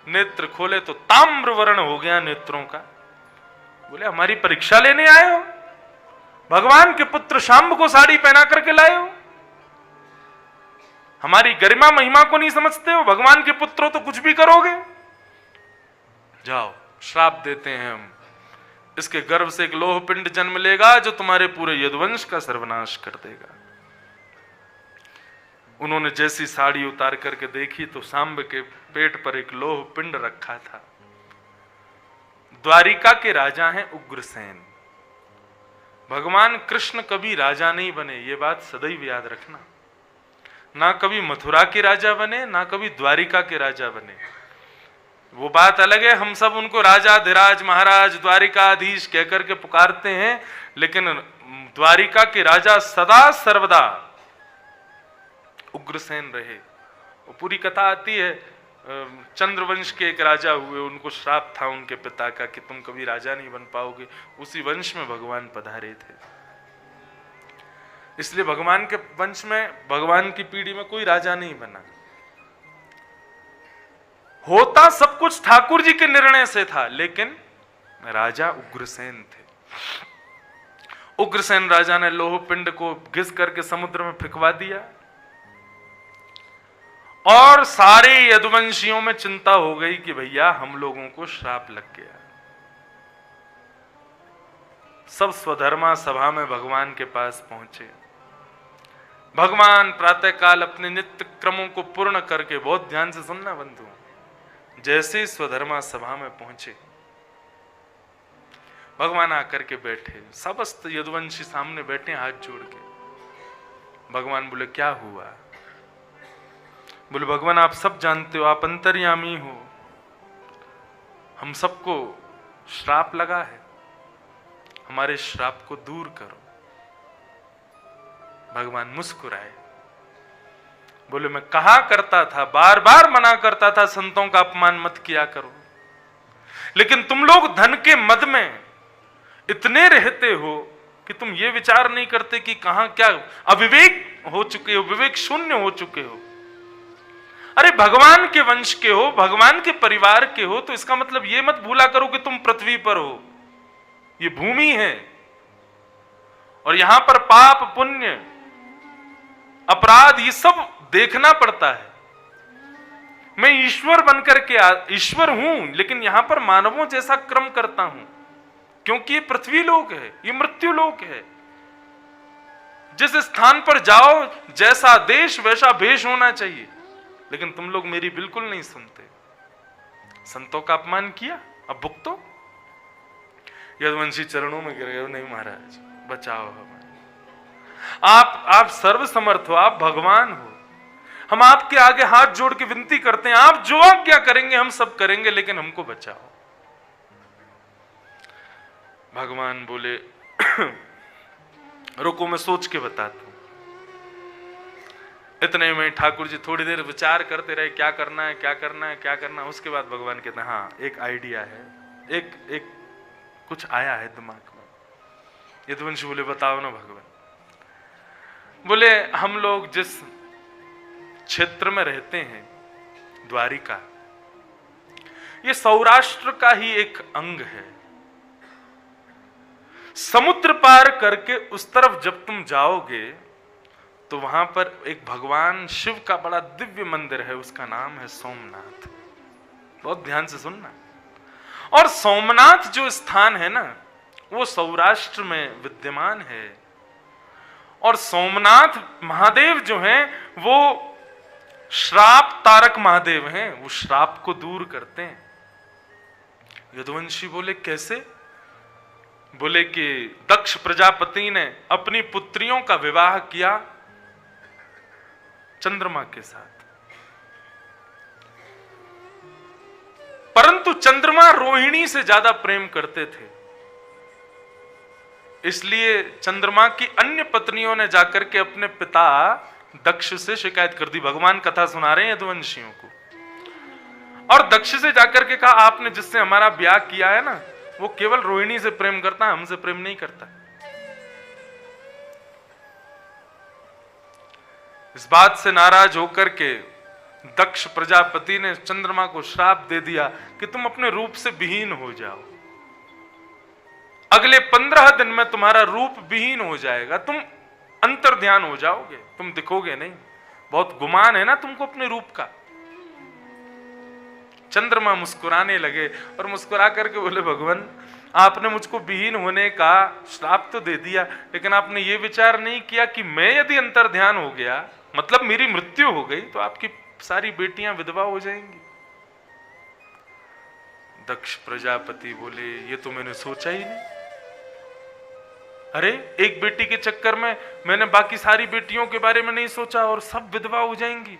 नेत्र खोले तो ताम्र वर्ण हो गया नेत्रों का। बोले हमारी परीक्षा लेने आए हो? भगवान के पुत्र शाम्ब को साड़ी पहना करके लाए हो? हमारी गरिमा महिमा को नहीं समझते हो? भगवान के पुत्र हो तो कुछ भी करोगे। जाओ, श्राप देते हैं हम, इसके गर्भ से एक लोह पिंड जन्म लेगा जो तुम्हारे पूरे यदुवंश का सर्वनाश कर देगा। उन्होंने जैसी साड़ी उतार करके देखी तो सांब के पेट पर एक लोह पिंड रखा था। द्वारिका के राजा हैं उग्रसेन। भगवान कृष्ण कभी राजा नहीं बने, ये बात सदैव याद रखना। ना कभी मथुरा के राजा बने, ना कभी द्वारिका के राजा बने। वो बात अलग है, हम सब उनको राजा धीराज महाराज द्वारिकाधीश कहकर के पुकारते हैं, लेकिन द्वारिका के राजा सदा सर्वदा उग्रसेन रहे। वो पूरी कथा आती है, चंद्रवंश के एक राजा हुए, उनको श्राप था उनके पिता का कि तुम कभी राजा नहीं बन पाओगे। उसी वंश में भगवान पधारे थे, इसलिए भगवान के वंश में, भगवान की पीढ़ी में कोई राजा नहीं बना। होता सब कुछ ठाकुर जी के निर्णय से था, लेकिन राजा उग्रसेन थे। उग्रसेन राजा ने लोह पिंड को घिस करके समुद्र में फेंकवा दिया और सारे यदुवंशियों में चिंता हो गई कि भैया हम लोगों को श्राप लग गया। सब स्वधर्मा सभा में भगवान के पास पहुंचे। भगवान प्रातःकाल अपने नित्य क्रमों को पूर्ण करके, बहुत ध्यान से सुनना बंधु, जैसे स्वधर्मा सभा में पहुंचे भगवान आकर के बैठे, समस्त यदुवंशी सामने बैठे हाथ जोड़ के। भगवान बोले क्या हुआ? बोले भगवान आप सब जानते हो, आप अंतर्यामी हो, हम सबको श्राप लगा है, हमारे श्राप को दूर करो। भगवान मुस्कुराए, बोले मैं कहा करता था, बार बार मना करता था संतों का अपमान मत किया करो, लेकिन तुम लोग धन के मद में इतने रहते हो कि तुम ये विचार नहीं करते कि कहां क्या अविवेक हो चुके हो, विवेक शून्य हो चुके हो। अरे भगवान के वंश के हो, भगवान के परिवार के हो, तो इसका मतलब ये मत भूला करो कि तुम पृथ्वी पर हो, ये भूमि है और यहां पर पाप पुण्य अपराध ये सब देखना पड़ता है। मैं ईश्वर बनकर के ईश्वर हूं, लेकिन यहां पर मानवों जैसा कर्म करता हूं, क्योंकि ये पृथ्वी लोक है, ये मृत्यु लोक है। जिस स्थान पर जाओ जैसा देश वैसा भेष होना चाहिए, लेकिन तुम लोग मेरी बिल्कुल नहीं सुनते। संतों का अपमान किया, अब भुगतो। यदुवंशी चरणों में गिर गए, नहीं महाराज बचाओ हमें, आप सर्वसमर्थ हो, आप भगवान हो, हम आपके आगे हाथ जोड़ के विनती करते हैं, आप जो आज्ञा करेंगे हम सब करेंगे, लेकिन हमको बचाओ। भगवान बोले रुको मैं सोच के बताता हूं। इतने में ठाकुर जी थोड़ी देर विचार करते रहे, क्या करना है क्या करना है क्या करना है। उसके बाद भगवान कहते हैं हाँ एक आइडिया है, एक कुछ आया है दिमाग में। यदुवंशी बोले बताओ ना भगवान। बोले हम लोग जिस क्षेत्र में रहते हैं द्वारिका, ये सौराष्ट्र का ही एक अंग है। समुद्र पार करके उस तरफ जब तुम जाओगे तो वहां पर एक भगवान शिव का बड़ा दिव्य मंदिर है, उसका नाम है सोमनाथ। बहुत ध्यान से सुनना। और सोमनाथ जो स्थान है ना, वो सौराष्ट्र में विद्यमान है। और सोमनाथ महादेव जो हैं वो श्राप तारक महादेव हैं, वो श्राप को दूर करते हैं। यदुवंशी बोले कैसे? बोले कि दक्ष प्रजापति ने अपनी पुत्रियों का विवाह किया चंद्रमा के साथ, परंतु चंद्रमा रोहिणी से ज्यादा प्रेम करते थे, इसलिए चंद्रमा की अन्य पत्नियों ने जाकर के अपने पिता दक्ष से शिकायत कर दी। भगवान कथा सुना रहे हैं यदुवंशियों को, और दक्ष से जाकर के कहा आपने जिससे हमारा ब्याह किया है ना, वो केवल रोहिणी से प्रेम करता है, हमसे प्रेम नहीं करता। इस बात से नाराज होकर के दक्ष प्रजापति ने चंद्रमा को श्राप दे दिया कि तुम अपने रूप से विहीन हो जाओ, अगले 15 दिन में तुम्हारा रूप विहीन हो जाएगा, तुम अंतर्ध्यान हो जाओगे, तुम दिखोगे नहीं, बहुत गुमान है ना तुमको अपने रूप का। चंद्रमा मुस्कुराने लगे और मुस्कुरा करके बोले भगवान आपने मुझको विहीन होने का श्राप तो दे दिया, लेकिन आपने ये विचार नहीं किया कि मैं यदि अंतर्ध्यान हो गया, मतलब मेरी मृत्यु हो गई, तो आपकी सारी बेटियां विधवा हो जाएंगी। दक्ष प्रजापति बोले ये तो मैंने सोचा ही नहीं। अरे एक बेटी के चक्कर में मैंने बाकी सारी बेटियों के बारे में नहीं सोचा और सब विधवा हो जाएंगी।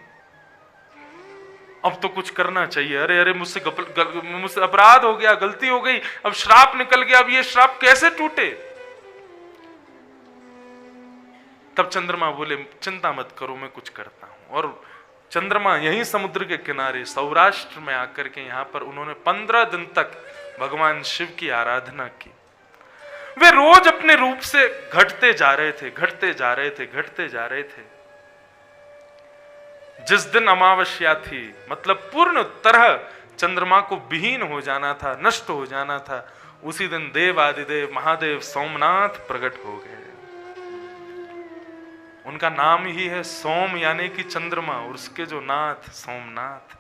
अब तो कुछ करना चाहिए। अरे अरे मुझसे अपराध हो गया, गलती हो गई, अब श्राप निकल गया, अब ये श्राप कैसे टूटे। तब चंद्रमा बोले चिंता मत करो, मैं कुछ करता हूं। और चंद्रमा यहीं समुद्र के किनारे सौराष्ट्र में आकर के यहाँ पर उन्होंने 15 दिन तक भगवान शिव की आराधना की। वे रोज अपने रूप से घटते जा रहे थे, घटते जा रहे थे, घटते जा रहे थे। जिस दिन अमावस्या थी, मतलब पूर्ण तरह चंद्रमा को विहीन हो जाना था, नष्ट हो जाना था, उसी दिन देव आदिदेव महादेव सोमनाथ प्रकट हो गए। उनका नाम ही है सोम, यानी कि चंद्रमा, और उसके जो नाथ सोमनाथ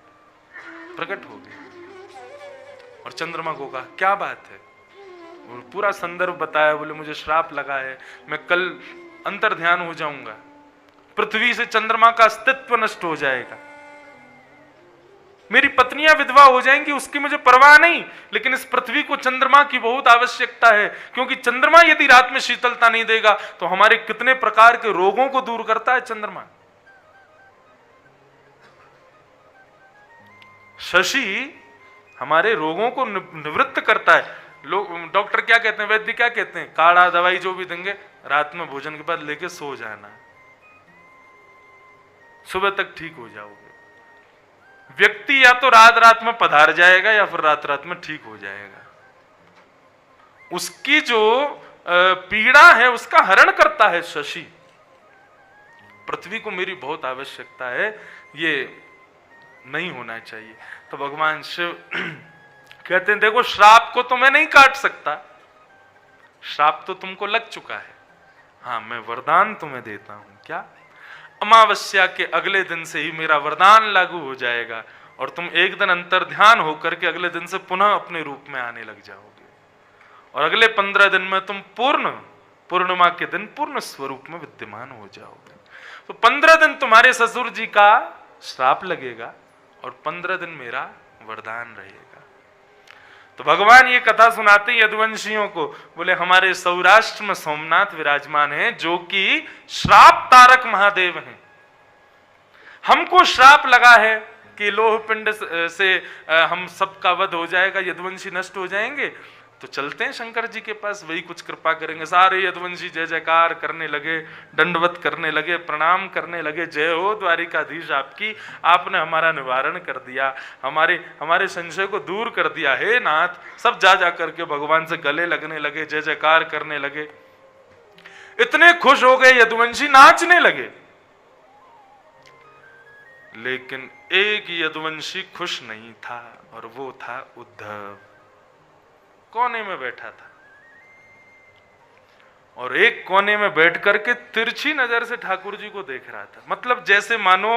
प्रकट हो गए। और चंद्रमा को कहा क्या बात है, और पूरा संदर्भ बताया। बोले मुझे श्राप लगा है, मैं कल अंतर्ध्यान हो जाऊंगा, पृथ्वी से चंद्रमा का अस्तित्व नष्ट हो जाएगा, मेरी पत्नियां विधवा हो जाएंगी, उसकी मुझे परवाह नहीं, लेकिन इस पृथ्वी को चंद्रमा की बहुत आवश्यकता है, क्योंकि चंद्रमा यदि रात में शीतलता नहीं देगा तो हमारे कितने प्रकार के रोगों को दूर करता है चंद्रमा। शशि हमारे रोगों को निवृत्त करता है। लोग डॉक्टर क्या कहते हैं, वैद्य क्या कहते हैं, काढ़ा दवाई जो भी देंगे रात में भोजन के बाद लेके सो जाना, सुबह तक ठीक हो जाओगे। व्यक्ति या तो रात रात में पधार जाएगा या फिर रात रात में ठीक हो जाएगा। उसकी जो पीड़ा है उसका हरण करता है शशि। पृथ्वी को मेरी बहुत आवश्यकता है, ये नहीं होना चाहिए। तो भगवान शिव कहते हैं देखो श्राप को तो मैं नहीं काट सकता, श्राप तो तुमको लग चुका है, हाँ मैं वरदान तुम्हें देता हूं। क्या? अमावस्या के अगले दिन से ही मेरा वरदान लागू हो जाएगा और तुम एक दिन अंतर्ध्यान होकर के अगले दिन से पुनः अपने रूप में आने लग जाओगे, और अगले 15 दिन में तुम पूर्णिमा के दिन पूर्ण स्वरूप में विद्यमान हो जाओगे। तो 15 दिन तुम्हारे ससुर जी का श्राप लगेगा और 15 दिन मेरा वरदान रहेगा। तो भगवान ये कथा सुनाते हैं यदुवंशियों को, बोले हमारे सौराष्ट्र में सोमनाथ विराजमान हैं जो कि श्राप तारक महादेव हैं। हमको श्राप लगा है कि लोह पिंड से हम सबका वध हो जाएगा, यदुवंशी नष्ट हो जाएंगे, तो चलते हैं शंकर जी के पास, वही कुछ कृपा करेंगे। सारे यदुवंशी जय जयकार करने लगे, दंडवत करने लगे, प्रणाम करने लगे, जय हो द्वारिकाधीश आपकी, आपने हमारा निवारण कर दिया, हमारे संशय को दूर कर दिया, हे नाथ। सब जा जा करके भगवान से गले लगने लगे, जय जयकार करने लगे। इतने खुश हो गए यदुवंशी, नाचने लगे। लेकिन एक यदुवंशी खुश नहीं था, और वो था उद्धव। कोने में बैठा था और एक कोने में बैठ करके तिरछी नजर से ठाकुर जी को देख रहा था। मतलब जैसे मानो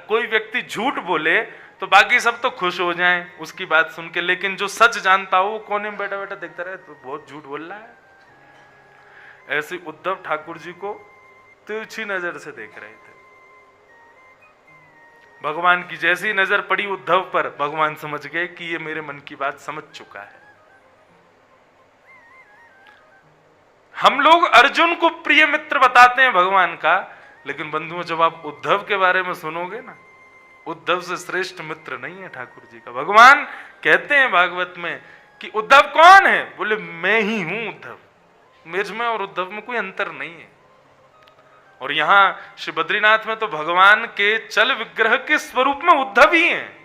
कोई व्यक्ति झूठ बोले तो बाकी सब तो खुश हो जाएं उसकी बात सुन के, लेकिन जो सच जानता हो वो कोने में बैठा बैठा देखता रहे तो बहुत झूठ बोल रहा है। ऐसे उद्धव ठाकुर जी को तिरछी नजर से देख रहे थे। भगवान की जैसी नजर पड़ी उद्धव पर, भगवान समझ गए कि ये मेरे मन की बात समझ चुका है। हम लोग अर्जुन को प्रिय मित्र बताते हैं भगवान का, लेकिन बंधुओं जब आप उद्धव के बारे में सुनोगे ना, उद्धव से श्रेष्ठ मित्र नहीं है ठाकुर जी का। भगवान कहते हैं भागवत में कि उद्धव कौन है? बोले मैं ही हूं उद्धव, मेरे में और उद्धव में कोई अंतर नहीं है। और यहाँ श्री बद्रीनाथ में तो भगवान के चल विग्रह के स्वरूप में उद्धव ही हैं।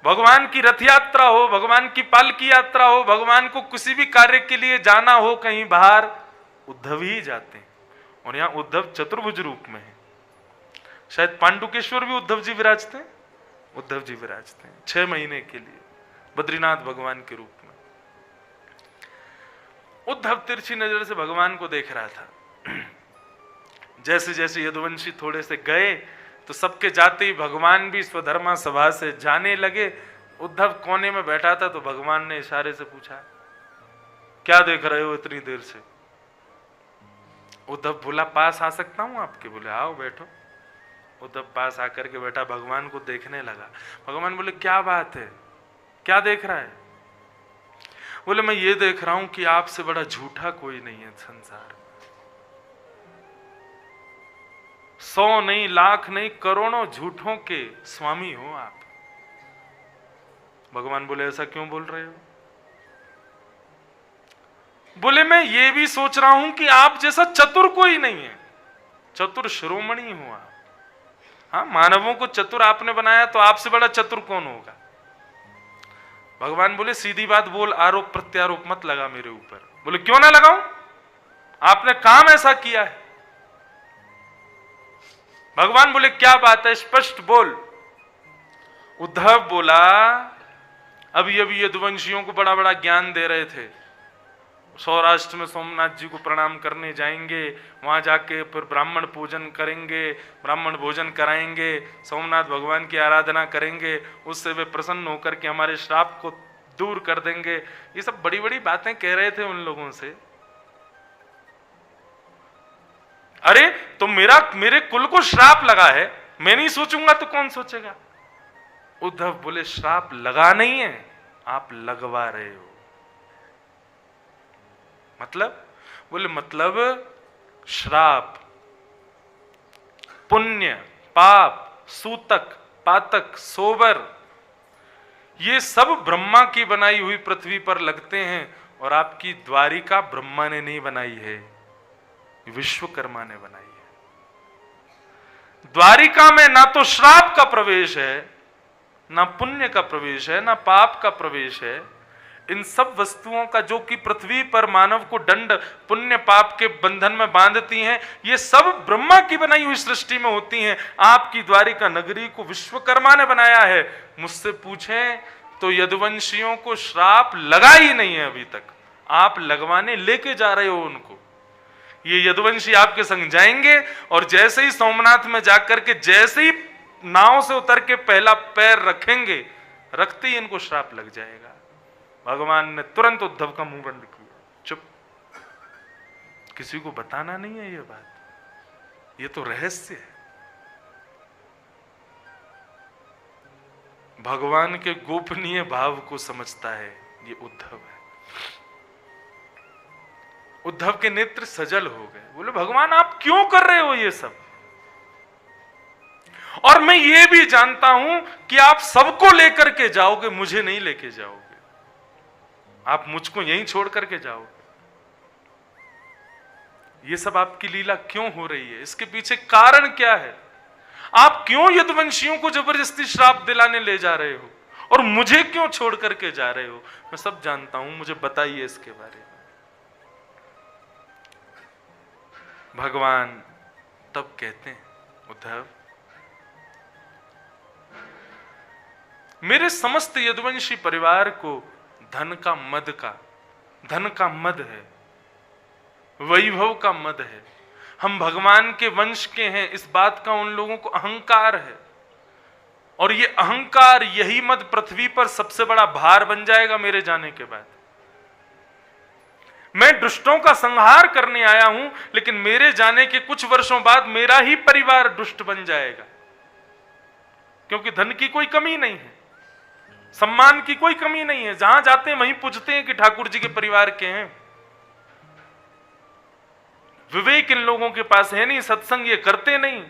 भगवान की रथ यात्रा हो, भगवान की पालकी यात्रा हो, भगवान को किसी भी कार्य के लिए जाना हो कहीं बाहर, उद्धव ही जाते हैं। और यहाँ उद्धव चतुर्भुज रूप में है। शायद पांडुकेश्वर भी उद्धव जी विराजते हैं, उद्धव जी विराजते हैं 6 महीने के लिए बद्रीनाथ भगवान के रूप में। उद्धव तिरछी नजर से भगवान को देख रहा था। जैसे जैसे यदुवंशी थोड़े से गए तो सबके जाते ही भगवान भी स्वधर्मा सभा से जाने लगे। उद्धव कोने में बैठा था तो भगवान ने इशारे से पूछा, क्या देख रहे हो इतनी देर से? उद्धव बोला, पास आ सकता हूं आपके? बोले, आओ बैठो। उद्धव पास आकर के बैठा, भगवान को देखने लगा। भगवान बोले, क्या बात है, क्या देख रहा है? बोले, मैं ये देख रहा हूं कि आपसे बड़ा झूठा कोई नहीं है संसार। 100 नहीं, लाख नहीं, करोड़ों झूठों के स्वामी हो आप। भगवान बोले, ऐसा क्यों बोल रहे हो? बोले, मैं ये भी सोच रहा हूं कि आप जैसा चतुर कोई नहीं है, चतुर शिरोमणि हो आप। हाँ, मानवों को चतुर आपने बनाया तो आपसे बड़ा चतुर कौन होगा? भगवान बोले, सीधी बात बोल, आरोप प्रत्यारोप मत लगा मेरे ऊपर। बोले, क्यों ना लगाऊं, आपने काम ऐसा किया है। भगवान बोले, क्या बात है, स्पष्ट बोल। उद्धव बोला, अभी अभी यदुवंशियों को बड़ा बड़ा ज्ञान दे रहे थे। सौराष्ट्र में सोमनाथ जी को प्रणाम करने जाएंगे, वहां जाके फिर ब्राह्मण पूजन करेंगे, ब्राह्मण भोजन कराएंगे, सोमनाथ भगवान की आराधना करेंगे, उससे वे प्रसन्न होकर के हमारे श्राप को दूर कर देंगे। ये सब बड़ी बड़ी बातें कह रहे थे उन लोगों से। अरे तो मेरे कुल को श्राप लगा है, मैं नहीं सोचूंगा तो कौन सोचेगा? उद्धव बोले, श्राप लगा नहीं है, आप लगवा रहे हो। मतलब? बोले, मतलब श्राप, पुण्य, पाप, सूतक, पातक, सोबर, ये सब ब्रह्मा की बनाई हुई पृथ्वी पर लगते हैं। और आपकी द्वारिका ब्रह्मा ने नहीं बनाई है, विश्वकर्मा ने बनाई है। द्वारिका में ना तो श्राप का प्रवेश है, ना पुण्य का प्रवेश है, ना पाप का प्रवेश है। इन सब वस्तुओं का जो कि पृथ्वी पर मानव को दंड पुण्य पाप के बंधन में बांधती हैं, ये सब ब्रह्मा की बनाई हुई सृष्टि में होती हैं। आपकी द्वारिका नगरी को विश्वकर्मा ने बनाया है। मुझसे पूछें तो यदुवंशियों को श्राप लगा ही नहीं है अभी तक, आप लगवाने लेके जा रहे हो उनको। ये यदुवंशी आपके संग जाएंगे और जैसे ही सोमनाथ में जाकर के जैसे ही नाव से उतर के पहला पैर रखेंगे, रखते ही इनको श्राप लग जाएगा। भगवान ने तुरंत उद्धव का मुंह बंद किया, चुप, किसी को बताना नहीं है ये बात, ये तो रहस्य है। भगवान के गोपनीय भाव को समझता है ये उद्धव है। उद्धव के नेत्र सजल हो गए। बोले, भगवान आप क्यों कर रहे हो ये सब? और मैं ये भी जानता हूं कि आप सबको लेकर के जाओगे, मुझे नहीं लेके जाओगे। आप मुझको यहीं छोड़ करके जाओगे। ये सब आपकी लीला क्यों हो रही है? इसके पीछे कारण क्या है? आप क्यों यदुवंशियों को जबरदस्ती श्राप दिलाने ले जा रहे हो और मुझे क्यों छोड़ करके जा रहे हो? मैं सब जानता हूं, मुझे बताइए इसके बारे में। भगवान तब कहते हैं, उद्धव, मेरे समस्त यदुवंशी परिवार को धन का मद है, वैभव का मद है। हम भगवान के वंश के हैं, इस बात का उन लोगों को अहंकार है। और ये अहंकार, यही मद पृथ्वी पर सबसे बड़ा भार बन जाएगा मेरे जाने के बाद। मैं दुष्टों का संहार करने आया हूं, लेकिन मेरे जाने के कुछ वर्षों बाद मेरा ही परिवार दुष्ट बन जाएगा। क्योंकि धन की कोई कमी नहीं है, सम्मान की कोई कमी नहीं है, जहां जाते हैं वहीं पूछते हैं कि ठाकुर जी के परिवार के हैं। विवेक इन लोगों के पास है नहीं, सत्संग ये करते नहीं।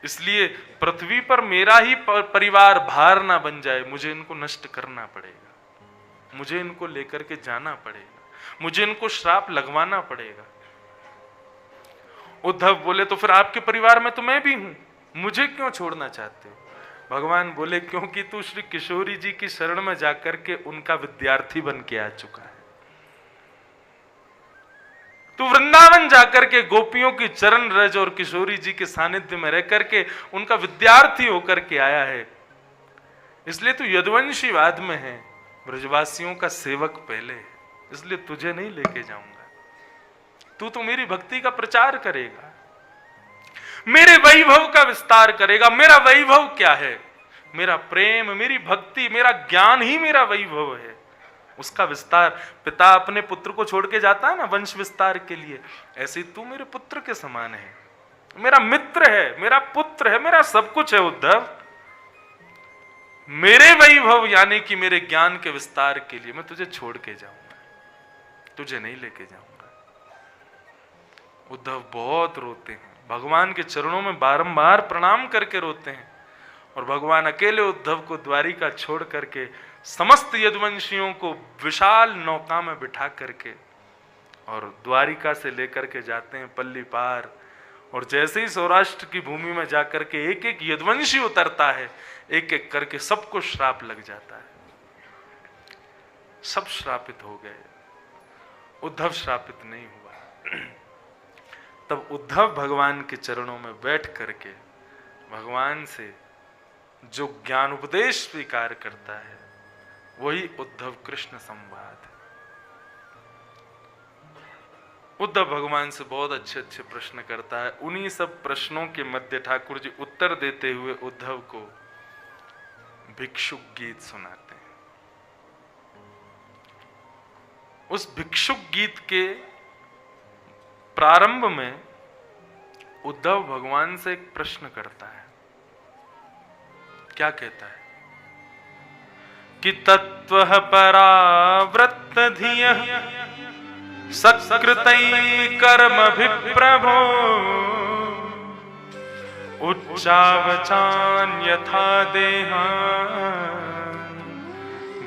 इसलिए पृथ्वी पर मेरा ही परिवार भार ना बन जाए, मुझे इनको नष्ट करना पड़ेगा, मुझे इनको लेकर के जाना पड़ेगा, मुझे इनको श्राप लगवाना पड़ेगा। उद्धव बोले तो फिर आपके परिवार में तो मैं भी हूं, मुझे क्यों छोड़ना चाहते हो? भगवान बोले क्योंकि तू श्री किशोरी जी की शरण में जाकर के उनका विद्यार्थी बन के आ चुका है। तू वृंदावन जाकर के गोपियों की चरण रज और किशोरी जी के सानिध्य में रह करके उनका विद्यार्थी होकर के आया है, इसलिए तू यदुवंशीवाद में है, ब्रजवासियों का सेवक पहले है, इसलिए तुझे नहीं लेके जाऊंगा। तू तो मेरी भक्ति का प्रचार करेगा, मेरे वैभव का विस्तार करेगा। मेरा वैभव क्या है? मेरा प्रेम, मेरी भक्ति, मेरा ज्ञान ही मेरा वैभव है। उसका विस्तार, पिता अपने पुत्र को छोड़ के जाता है ना वंश विस्तार के लिए, ऐसे ही तू मेरे पुत्र के समान है, मेरा मित्र है, मेरा पुत्र है, मेरा सब कुछ है उद्धव। मेरे वैभव यानी कि मेरे ज्ञान के विस्तार के लिए मैं तुझे छोड़ के जाऊंगा, तुझे नहीं लेके जाऊंगा। उद्धव बहुत रोते हैं, भगवान के चरणों में बारंबार प्रणाम करके रोते हैं, और भगवान अकेले उद्धव को द्वारिका छोड़ करके समस्त यदुवंशियों को विशाल नौका में बिठा करके और द्वारिका से लेकर के जाते हैं पल्ली पार। और जैसे ही सौराष्ट्र की भूमि में जाकर के एक एक यदुवंशी उतरता है, एक एक करके सबको श्राप लग जाता है, सब श्रापित हो गए, उद्धव श्रापित नहीं हुआ। तब उद्धव भगवान के चरणों में बैठ करके भगवान से जो ज्ञान उपदेश स्वीकार करता है वही उद्धव कृष्ण संवाद है। उद्धव भगवान से बहुत अच्छे अच्छे प्रश्न करता है। उन्हीं सब प्रश्नों के मध्य ठाकुर जी उत्तर देते हुए उद्धव को भिक्षुक गीत सुनाते हैं। उस भिक्षुक गीत के प्रारंभ में उद्धव भगवान से एक प्रश्न करता है। क्या कहता है कि तत्वः परावृत्त धियः सत्कृतै कर्मभिप्रभो उच्चावचान यथा देहान्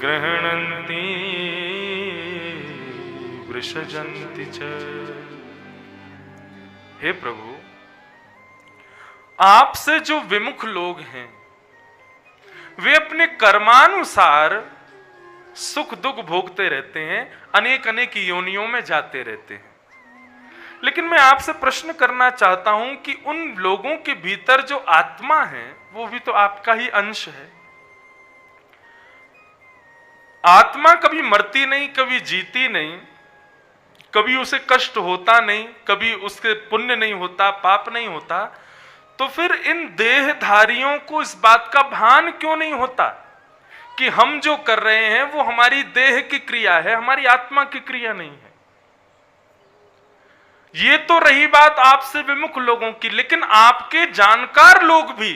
गृह्णन्ति वृषजन्ति च। हे प्रभु, आपसे जो विमुख लोग हैं वे अपने कर्मानुसार सुख दुख भोगते रहते हैं, अनेक अनेक योनियों में जाते रहते हैं। लेकिन मैं आपसे प्रश्न करना चाहता हूं कि उन लोगों के भीतर जो आत्मा है वो भी तो आपका ही अंश है। आत्मा कभी मरती नहीं, कभी जीती नहीं, कभी उसे कष्ट होता नहीं, कभी उसके पुण्य नहीं होता, पाप नहीं होता, तो फिर इन देहधारियों को इस बात का भान क्यों नहीं होता कि हम जो कर रहे हैं वो हमारी देह की क्रिया है, हमारी आत्मा की क्रिया नहीं है। ये तो रही बात आपसे विमुख लोगों की, लेकिन आपके जानकार लोग भी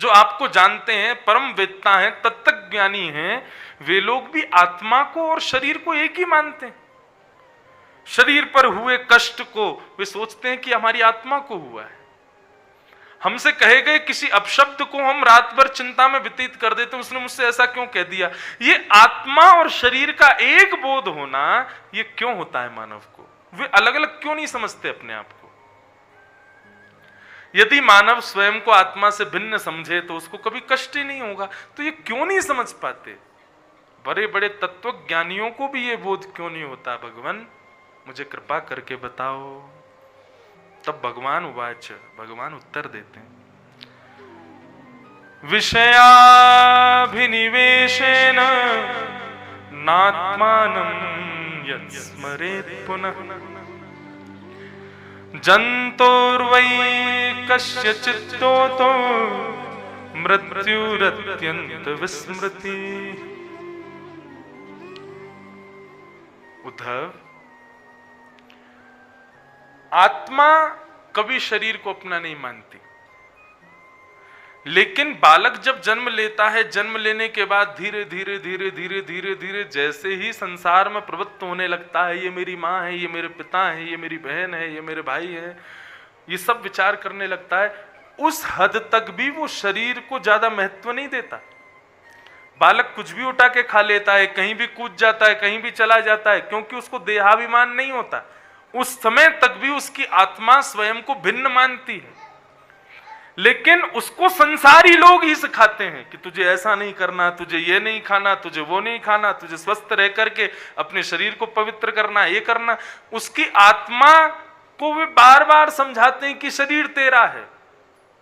जो आपको जानते हैं, परम वेत्ता हैं, तत्वज्ञानी हैं, वे लोग भी आत्मा को और शरीर को एक ही मानते हैं। शरीर पर हुए कष्ट को वे सोचते हैं कि हमारी आत्मा को हुआ है। हमसे कहे गए किसी अपशब्द को हम रात भर चिंता में व्यतीत कर देते हैं, उसने मुझसे ऐसा क्यों कह दिया। ये आत्मा और शरीर का एक बोध होना ये क्यों होता है मानव को? वे अलग अलग क्यों नहीं समझते अपने आप को? यदि मानव स्वयं को आत्मा से भिन्न समझे तो उसको कभी कष्ट ही नहीं होगा। तो ये क्यों नहीं समझ पाते? बड़े बड़े तत्वज्ञानियों को भी ये बोध क्यों नहीं होता? भगवान मुझे कृपा करके बताओ। तब भगवान उवाच, भगवान उत्तर देते हैं, विषयाभिनिवेशेन नात्मानं यत्स्मरेत् पुनः जन्तोर्वै कस्यचित्तो मृत्युरत्यन्त विस्मृति। उद्धव, आत्मा कभी शरीर को अपना नहीं मानती, लेकिन बालक जब जन्म लेता है, जन्म लेने के बाद धीरे धीरे धीरे धीरे धीरे धीरे जैसे ही संसार में प्रवृत्त होने लगता है, ये मेरी माँ है, ये मेरे पिता है, ये मेरी बहन है, ये मेरे भाई है, ये सब विचार करने लगता है, उस हद तक भी वो शरीर को ज्यादा महत्व नहीं देता। बालक कुछ भी उठा के खा लेता है, कहीं भी कूद जाता है, कहीं भी चला जाता है, क्योंकि उसको देहाभिमान नहीं होता। उस समय तक भी उसकी आत्मा स्वयं को भिन्न मानती है, लेकिन उसको संसारी लोग ही सिखाते हैं कि तुझे ऐसा नहीं करना, तुझे ये नहीं खाना, तुझे वो नहीं खाना, तुझे स्वस्थ रह करके अपने शरीर को पवित्र करना, ये करना। उसकी आत्मा को वे बार बार समझाते हैं कि शरीर तेरा है,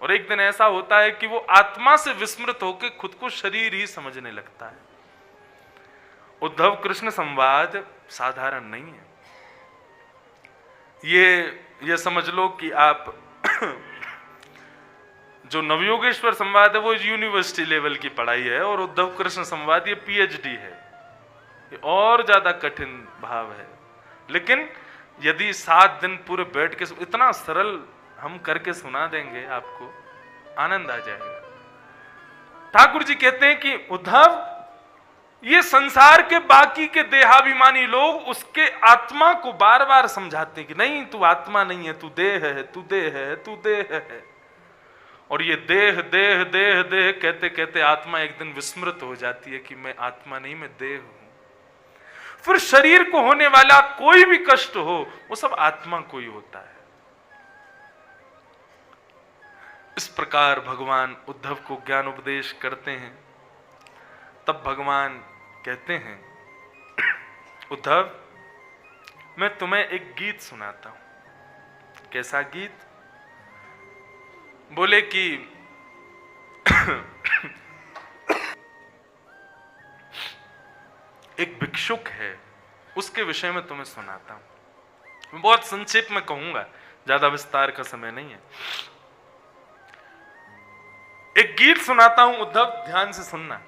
और एक दिन ऐसा होता है कि वो आत्मा से विस्मृत होकर खुद को शरीर ही समझने लगता है। उद्धव कृष्ण संवाद साधारण नहीं है। ये समझ लो कि आप जो नवयोगेश्वर संवाद है वो यूनिवर्सिटी लेवल की पढ़ाई है, और उद्धव कृष्ण संवाद ये पीएचडी है, ये और ज्यादा कठिन भाव है। लेकिन यदि 7 दिन पूरे बैठ के इतना सरल हम करके सुना देंगे, आपको आनंद आ जाएगा। ठाकुर जी कहते हैं कि उद्धव, ये संसार के बाकी के देहाभिमानी लोग उसके आत्मा को बार बार समझाते हैं कि नहीं, तू आत्मा नहीं है, तू देह है, तू देह है, तू देह है। और ये देह देह देह देह कहते कहते आत्मा एक दिन विस्मृत हो जाती है कि मैं आत्मा नहीं, मैं देह हूं। फिर शरीर को होने वाला कोई भी कष्ट हो, वो सब आत्मा को ही होता है। इस प्रकार भगवान उद्धव को ज्ञान उपदेश करते हैं। तब भगवान कहते हैं, उद्धव, मैं तुम्हें एक गीत सुनाता हूं। कैसा गीत? बोले कि एक भिक्षुक है, उसके विषय में तुम्हें सुनाता हूं। मैं बहुत संक्षेप में कहूंगा, ज्यादा विस्तार का समय नहीं है। एक गीत सुनाता हूं उद्धव, ध्यान से सुनना।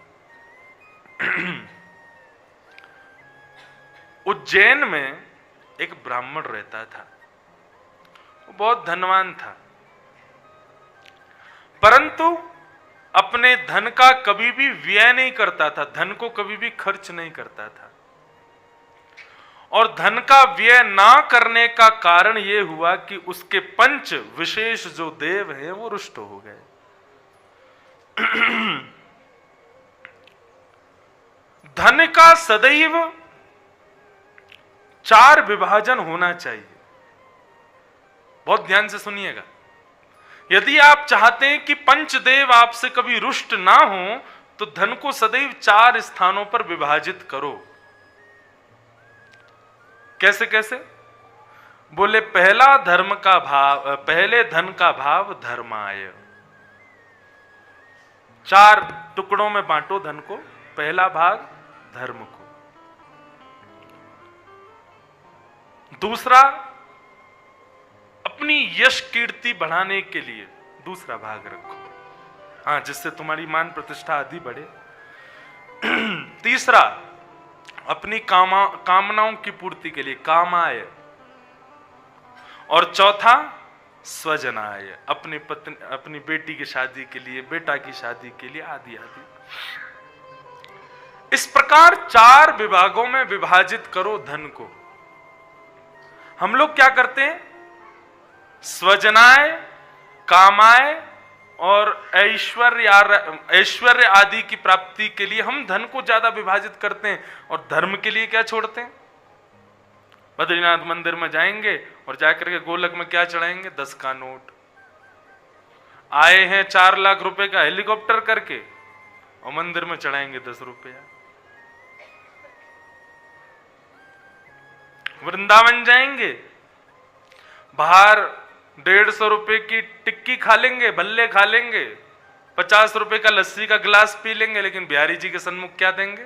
उज्जैन में एक ब्राह्मण रहता था। वो बहुत धनवान था, परंतु अपने धन का कभी भी व्यय नहीं करता था, धन को कभी भी खर्च नहीं करता था। और धन का व्यय ना करने का कारण यह हुआ कि उसके पंच विशेष जो देव हैं वो रुष्ट हो गए। धन का सदैव 4 विभाजन होना चाहिए। बहुत ध्यान से सुनिएगा। यदि आप चाहते हैं कि पंचदेव आपसे कभी रुष्ट ना हो, तो धन को सदैव 4 स्थानों पर विभाजित करो। कैसे कैसे? बोले, पहला धर्म का भाव, पहले धन का भाव धर्माय। 4 टुकड़ों में बांटो धन को। पहला भाग धर्म को, दूसरा अपनी यश कीर्ति बढ़ाने के लिए दूसरा भाग रखो, हाँ, जिससे तुम्हारी मान प्रतिष्ठा आदि बढ़े। तीसरा अपनी कामनाओं की पूर्ति के लिए कामाय, और चौथा स्वजनाय, अपनी पत्नी, अपनी बेटी की शादी के लिए, बेटा की शादी के लिए, आदि आदि। इस प्रकार 4 विभागों में विभाजित करो धन को। हम लोग क्या करते हैं? स्वजनाय, कामाय और ऐश्वर्य आदि की प्राप्ति के लिए हम धन को ज्यादा विभाजित करते हैं, और धर्म के लिए क्या छोड़ते हैं? बद्रीनाथ मंदिर में जाएंगे और जाकर के गोलक में क्या चढ़ाएंगे? 10 का नोट। आए हैं 4 लाख रुपए का हेलीकॉप्टर करके, और मंदिर में चढ़ाएंगे 10 रुपया। वृंदावन जाएंगे, बाहर 150 रुपए की टिक्की खा लेंगे, भल्ले खा लेंगे, 50 रुपए का लस्सी का गिलास पी लेंगे, लेकिन बिहारी जी के सन्मुख क्या देंगे?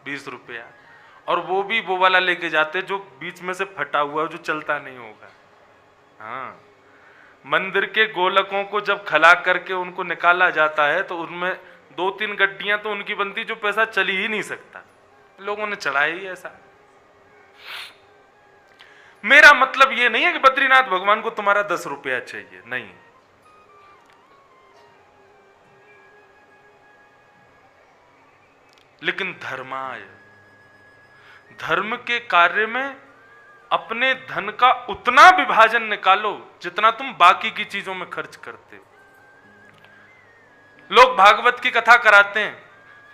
20 रुपया। और वो भी वो वाला लेके जाते जो बीच में से फटा हुआ, जो चलता नहीं होगा। हाँ, मंदिर के गोलकों को जब खला करके उनको निकाला जाता है तो उनमें 2-3 गड्डियां तो उनकी बनती जो पैसा चल ही नहीं सकता, लोगों ने चढ़ाया ही ऐसा। मेरा मतलब यह नहीं है कि बद्रीनाथ भगवान को तुम्हारा 10 रुपया चाहिए, नहीं। लेकिन धर्माय, धर्म के कार्य में अपने धन का उतना विभाजन निकालो जितना तुम बाकी की चीजों में खर्च करते हो। लोग भागवत की कथा कराते हैं,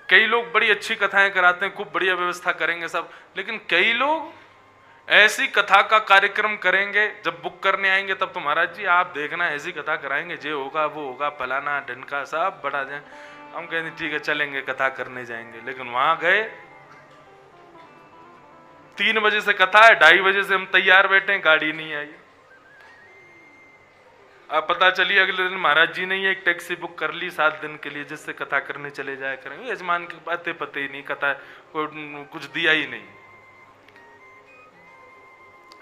कई लोग बड़ी अच्छी कथाएं कराते हैं, खूब बढ़िया व्यवस्था करेंगे सब, लेकिन कई लोग ऐसी कथा का कार्यक्रम करेंगे, जब बुक करने आएंगे तब तो महाराज जी आप देखना ऐसी कथा कराएंगे, जे होगा वो होगा, फलाना ढनका सब बड़ा जाए। हम कहते ठीक है चलेंगे, कथा करने जाएंगे। लेकिन वहां गए, 3 बजे से कथा है, 2:30 बजे से हम तैयार बैठे, गाड़ी नहीं आई। अब पता चली अगले दिन महाराज जी ने ही एक टैक्सी बुक कर ली 7 दिन के लिए, जिससे कथा करने चले जाया करेंगे। यजमान के बातें पते ही नहीं, कथा कुछ दिया ही नहीं।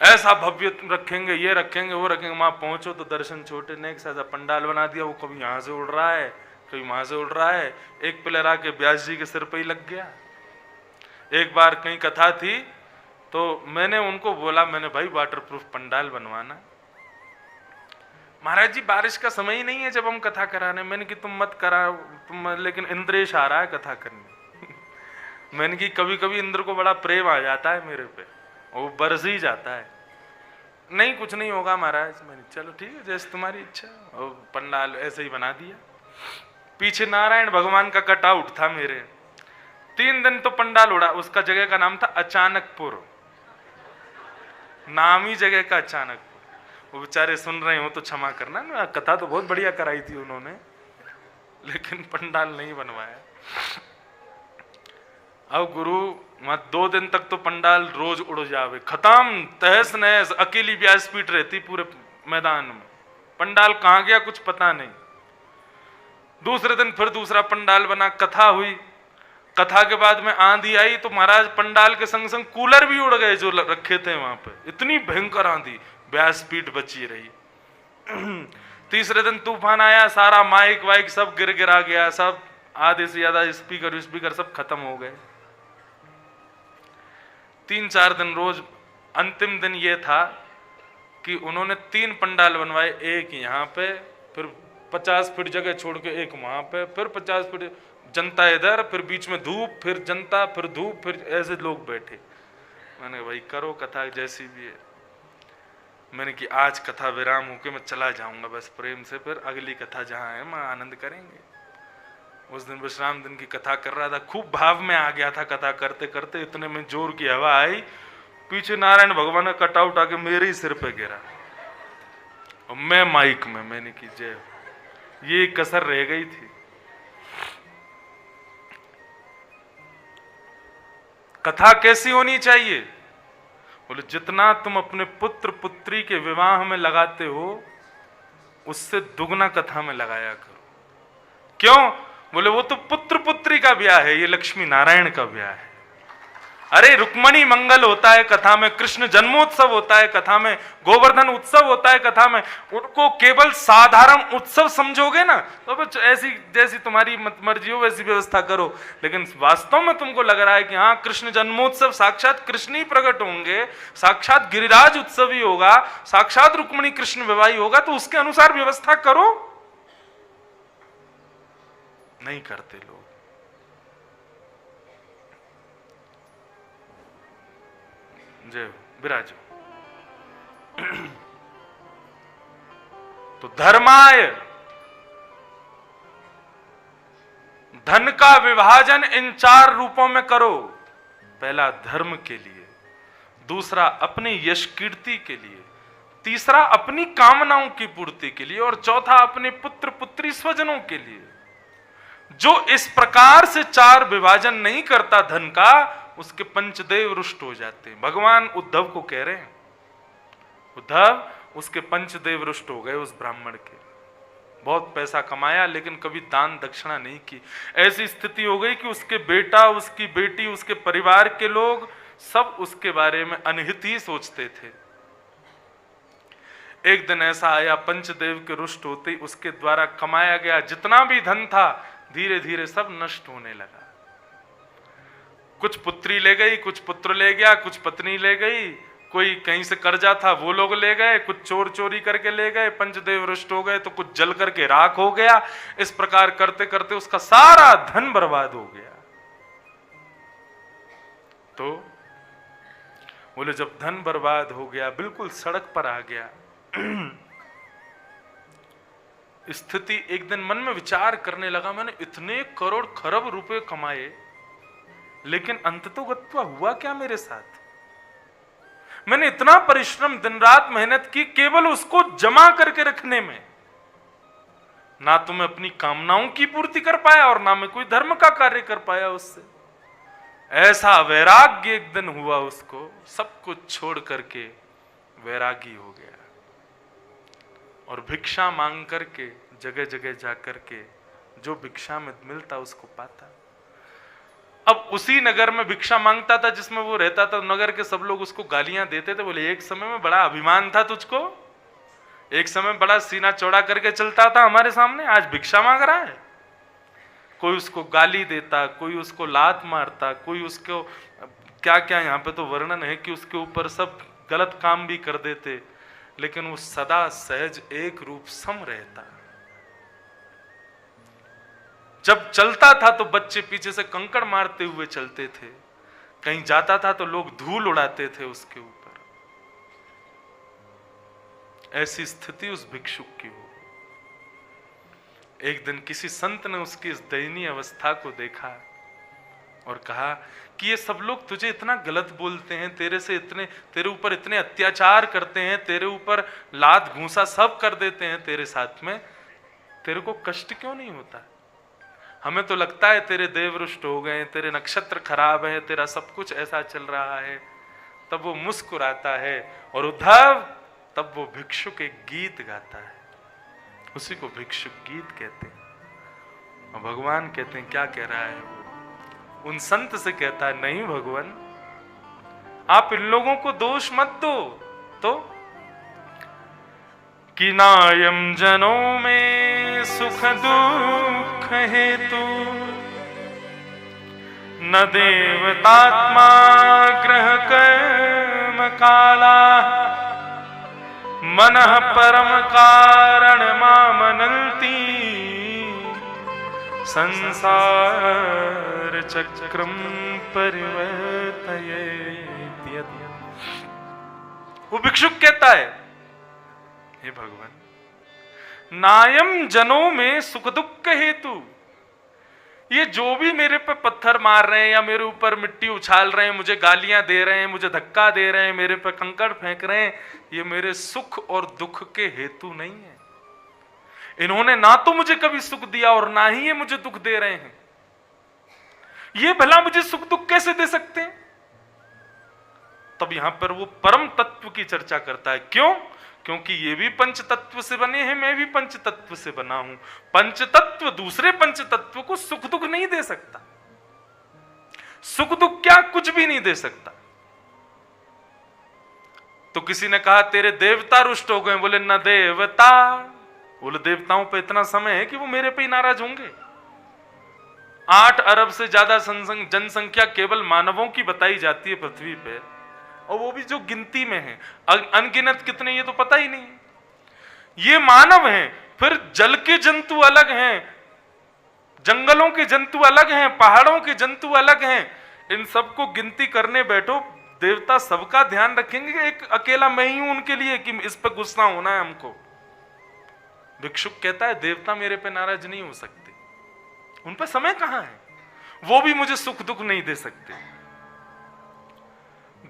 ऐसा भव्य रखेंगे, ये रखेंगे, वो रखेंगे। वहां पहुंचो तो दर्शन छोटे, ने एक साजा पंडाल बना दिया, वो कभी यहां से उड़ रहा है कभी वहां से उड़ रहा है। एक पिलर आके व्यास जी के सिर पे ही लग गया। एक बार कहीं कथा थी तो मैंने उनको बोला, मैंने भाई वाटरप्रूफ पंडाल बनवाना। महाराज जी बारिश का समय ही नहीं है जब हम कथा कराने। मैंने कि तुम मत करा, तुम लेकिन इंद्रेश आ रहा है कथा करने। मैंने कि कभी कभी इंद्र को बड़ा प्रेम आ जाता है मेरे पे, वो बरस ही जाता है। नहीं कुछ नहीं होगा महाराज। मैंने चलो ठीक है जैसे तुम्हारी इच्छा। और पंडाल ऐसे ही बना दिया। पीछे नारायण भगवान का कटआउट था मेरे। 3 दिन तो पंडाल उड़ा। उसका जगह का नाम था अचानकपुर, नाम ही जगह का अचानकपुर। वो बेचारे सुन रहे हो तो क्षमा करना, ना कथा तो बहुत बढ़िया कराई थी उन्होंने, लेकिन पंडाल नहीं बनवाया। अब गुरु वहां 2 दिन तक तो पंडाल रोज उड़ जावे, खत्म, तहस नहस, अकेली व्यासपीठ रहती पूरे मैदान में। पंडाल कहां गया कुछ पता नहीं। दूसरे दिन फिर दूसरा पंडाल बना, कथा हुई। कथा के बाद में आंधी आई तो महाराज पंडाल के संग संग कूलर भी उड़ गए जो रखे थे वहां पे। इतनी भयंकर आंधी, व्यासपीठ बची रही। तीसरे दिन तूफान आया, सारा माइक वाइक सब गिर गिरा गया, सब आधे से ज्यादा स्पीकर सब खत्म हो गए। 3-4 दिन रोज। अंतिम दिन ये था कि उन्होंने 3 पंडाल बनवाए, एक यहाँ पे, फिर 50 फीट जगह छोड़ के एक वहां पे, फिर 50 फीट जनता इधर, फिर बीच में धूप, फिर जनता, फिर धूप, फिर ऐसे लोग बैठे। मैंने भाई करो कथा जैसी भी है। मैंने कि आज कथा विराम होके मैं चला जाऊंगा बस प्रेम से, फिर अगली कथा जहां है मैं आनंद करेंगे। उस दिन विश्राम दिन की कथा कर रहा था, खूब भाव में आ गया था कथा करते करते। इतने में जोर की हवा आई, पीछे नारायण भगवान का कटआउट आके मेरे ही सिर पे गिरा और मैं माइक में। मैंने की जय, ये कसर रह गई थी। कथा कैसी होनी चाहिए? बोले जितना तुम अपने पुत्र पुत्री के विवाह में लगाते हो उससे दुगना कथा में लगाया करो। क्यों? बोले वो तो पुत्र पुत्री का ब्याह है, ये लक्ष्मी नारायण का ब्याह है। अरे रुक्मणी मंगल होता है कथा में, कृष्ण जन्मोत्सव होता है कथा में, गोवर्धन उत्सव होता है कथा में। उनको केवल साधारण उत्सव समझोगे ना तो ऐसी जैसी तुम्हारी मर्जी हो वैसी व्यवस्था करो। लेकिन वास्तव में तुमको लग रहा है कि हाँ कृष्ण जन्मोत्सव साक्षात कृष्ण ही प्रकट होंगे, साक्षात गिरिराज उत्सव ही होगा, साक्षात रुक्मणी कृष्ण विवाह होगा, तो उसके अनुसार व्यवस्था करो। नहीं करते लोग। जय विराजो। तो धर्माय, धन का विभाजन इन 4 रूपों में करो। पहला धर्म के लिए, दूसरा अपनी यश कीर्ति के लिए, तीसरा अपनी कामनाओं की पूर्ति के लिए, और चौथा अपने पुत्र पुत्री स्वजनों के लिए। जो इस प्रकार से 4 विभाजन नहीं करता धन का, उसके पंचदेव रुष्ट हो जाते हैं। भगवान उद्धव को कह रहे हैं, उद्धव उसके पंचदेव रुष्ट हो गए उस ब्राह्मण के। बहुत पैसा कमाया लेकिन कभी दान दक्षिणा नहीं की। ऐसी स्थिति हो गई कि उसके बेटा, उसकी बेटी, उसके परिवार के लोग सब उसके बारे में अनहित ही सोचते थे। एक दिन ऐसा आया, पंचदेव के रुष्ट होते ही उसके द्वारा कमाया गया जितना भी धन था धीरे धीरे सब नष्ट होने लगा। कुछ पुत्री ले गई, कुछ पुत्र ले गया, कुछ पत्नी ले गई, कोई कहीं से कर्जा था वो लोग ले गए, कुछ चोर चोरी करके ले गए, पंचदेव रुष्ट हो गए, तो कुछ जल करके राख हो गया। इस प्रकार करते करते उसका सारा धन बर्बाद हो गया। तो बोले जब धन बर्बाद हो गया, बिल्कुल सड़क पर आ गया, स्थिति एक दिन मन में विचार करने लगा, मैंने इतने करोड़ खरब रुपए कमाए लेकिन अंततोगत्वा हुआ क्या मेरे साथ? मैंने इतना परिश्रम दिन रात मेहनत की केवल उसको जमा करके रखने में। ना तो मैं अपनी कामनाओं की पूर्ति कर पाया और ना मैं कोई धर्म का कार्य कर पाया उससे। ऐसा वैराग्य एक दिन हुआ उसको, सब कुछ छोड़ करके वैरागी हो गया और भिक्षा मांग करके जगह जगह जा करके जो भिक्षा में मिलता उसको पाता। अब उसी नगर में भिक्षा मांगता था जिसमें वो रहता था। नगर के सब लोग उसको गालियां देते थे, बोले एक समय में बड़ा अभिमान था तुझको, एक समय बड़ा सीना चौड़ा करके चलता था हमारे सामने, आज भिक्षा मांग रहा है। कोई उसको गाली देता, कोई उसको लात मारता, कोई उसको क्या क्या, यहाँ पे तो वर्णन है कि उसके ऊपर सब गलत काम भी कर देते, लेकिन वो सदा सहज एक रूप सम रहता। जब चलता था तो बच्चे पीछे से कंकड़ मारते हुए चलते थे, कहीं जाता था तो लोग धूल उड़ाते थे उसके ऊपर। ऐसी स्थिति उस भिक्षुक की हो। एक दिन किसी संत ने उसकी इस दयनीय अवस्था को देखा और कहा कि ये सब लोग तुझे इतना गलत बोलते हैं, तेरे ऊपर इतने अत्याचार करते हैं, तेरे ऊपर लात घूंसा सब कर देते हैं तेरे साथ में, तेरे को कष्ट क्यों नहीं होता? हमें तो लगता है तेरे देव रुष्ट हो गए, तेरे नक्षत्र खराब है, तेरा सब कुछ ऐसा चल रहा है। तब वो मुस्कुराता है और उद्धव तब वो भिक्षुक एक गीत गाता है, उसी को भिक्षुक गीत कहते हैं। और भगवान कहते हैं क्या कह रहा है वो? उन संत से कहता है नहीं भगवान, आप इन लोगों को दोष मत दो। तो कि नायम जनों में सुख दुख हेतु, न देवतात्मा ग्रह कर्म काला, मनः परम कारण मामनन्ति, संसार चक्रम परिवर्तयेत्। वो भिक्षुक कहता है हे भगवान, नायम जनों में सुख दुख हेतु, ये जो भी मेरे पे पत्थर मार रहे हैं या मेरे ऊपर मिट्टी उछाल रहे हैं, मुझे गालियां दे रहे हैं, मुझे धक्का दे रहे हैं, मेरे पे कंकड़ फेंक रहे हैं, ये मेरे सुख और दुख के हेतु नहीं है। इन्होंने ना तो मुझे कभी सुख दिया और ना ही ये मुझे दुख दे रहे हैं। ये भला मुझे सुख दुख कैसे दे सकते हैं? तब यहां पर वो परम तत्व की चर्चा करता है। क्यों? क्योंकि ये भी पंच तत्व से बने हैं, मैं भी पंच तत्व से बना हूं। पंच तत्व दूसरे पंच तत्व को सुख दुख नहीं दे सकता। सुख दुख क्या, कुछ भी नहीं दे सकता। तो किसी ने कहा तेरे देवता रुष्ट हो गए, बोले न देवता, बोले देवताओं पे इतना समय है कि वो मेरे पे ही नाराज होंगे। 8 अरब से ज्यादा जनसंख्या केवल मानवों की बताई जाती है पृथ्वी पे, और वो भी जो गिनती में है, अनगिनत कितने ये तो पता ही नहीं। ये मानव हैं, फिर जल के जंतु अलग हैं, जंगलों के जंतु अलग हैं, पहाड़ों के जंतु अलग हैं। इन सबको गिनती करने बैठो, देवता सबका ध्यान रखेंगे, एक अकेला मैं ही हूं उनके लिए कि इस पर गुस्सा होना है हमको? भिक्षुक कहता है देवता मेरे पे नाराज नहीं हो सकते, उन पे समय कहां है, वो भी मुझे सुख दुख नहीं दे सकते।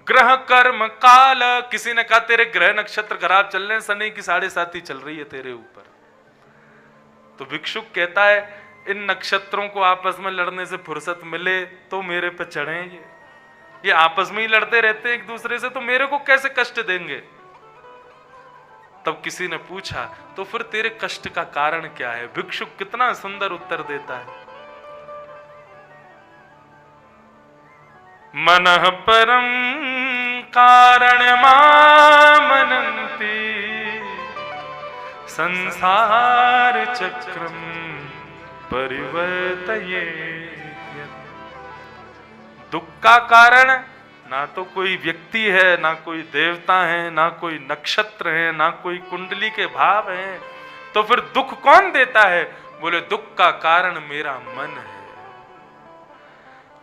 ग्रह कर्म काल, किसी ने कहा तेरे ग्रह नक्षत्र खराब चल रहे हैं, शनि की 7.5 चल रही है तेरे ऊपर। तो भिक्षुक कहता है इन नक्षत्रों को आपस में लड़ने से फुर्सत मिले तो मेरे पे चढ़े, ये आपस में ही लड़ते रहते हैं एक दूसरे से, तो मेरे को कैसे कष्ट देंगे? तब किसी ने पूछा तो फिर तेरे कष्ट का कारण क्या है? भिक्षुक कितना सुंदर उत्तर देता है, मनः परम कारण मामनन्ति, संसार चक्रम परिवर्तयेत्। दुख का कारण ना तो कोई व्यक्ति है, ना कोई देवता है, ना कोई नक्षत्र है, ना कोई कुंडली के भाव है, तो फिर दुख कौन देता है? बोले दुख का कारण मेरा मन है।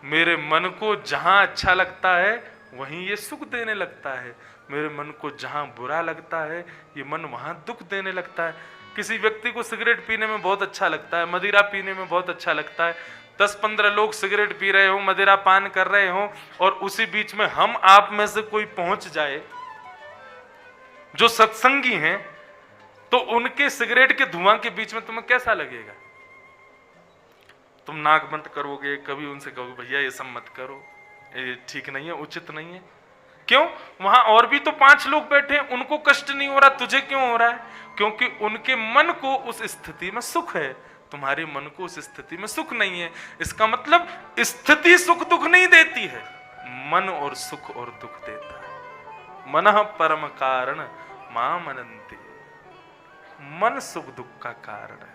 मेरे मन को जहां अच्छा लगता है वहीं ये सुख देने लगता है, मेरे मन को जहां बुरा लगता है ये मन वहां दुख देने लगता है। किसी व्यक्ति को सिगरेट पीने में बहुत अच्छा लगता है, मदिरा पीने में बहुत अच्छा लगता है, 10-15 लोग सिगरेट पी रहे हो, मदिरा पान कर रहे हो, और उसी बीच में हम आप में से कोई पहुंच जाए जो सत्संगी हैं, तो उनके सिगरेट के धुआं के बीच में तुम्हें कैसा लगेगा? तुम नाक बंद करोगे, कभी उनसे कहोगे भैया ये सब मत करो, ये ठीक नहीं है, उचित नहीं है। क्यों? वहां और भी तो 5 लोग बैठे हैं, उनको कष्ट नहीं हो रहा, तुझे क्यों हो रहा है? क्योंकि उनके मन को उस स्थिति में सुख है, तुम्हारे मन को उस स्थिति में सुख नहीं है। इसका मतलब स्थिति सुख दुख नहीं देती है, मन और सुख और दुख देता है। मनः परम कारण मां मनन्ति, मन सुख दुख का कारण है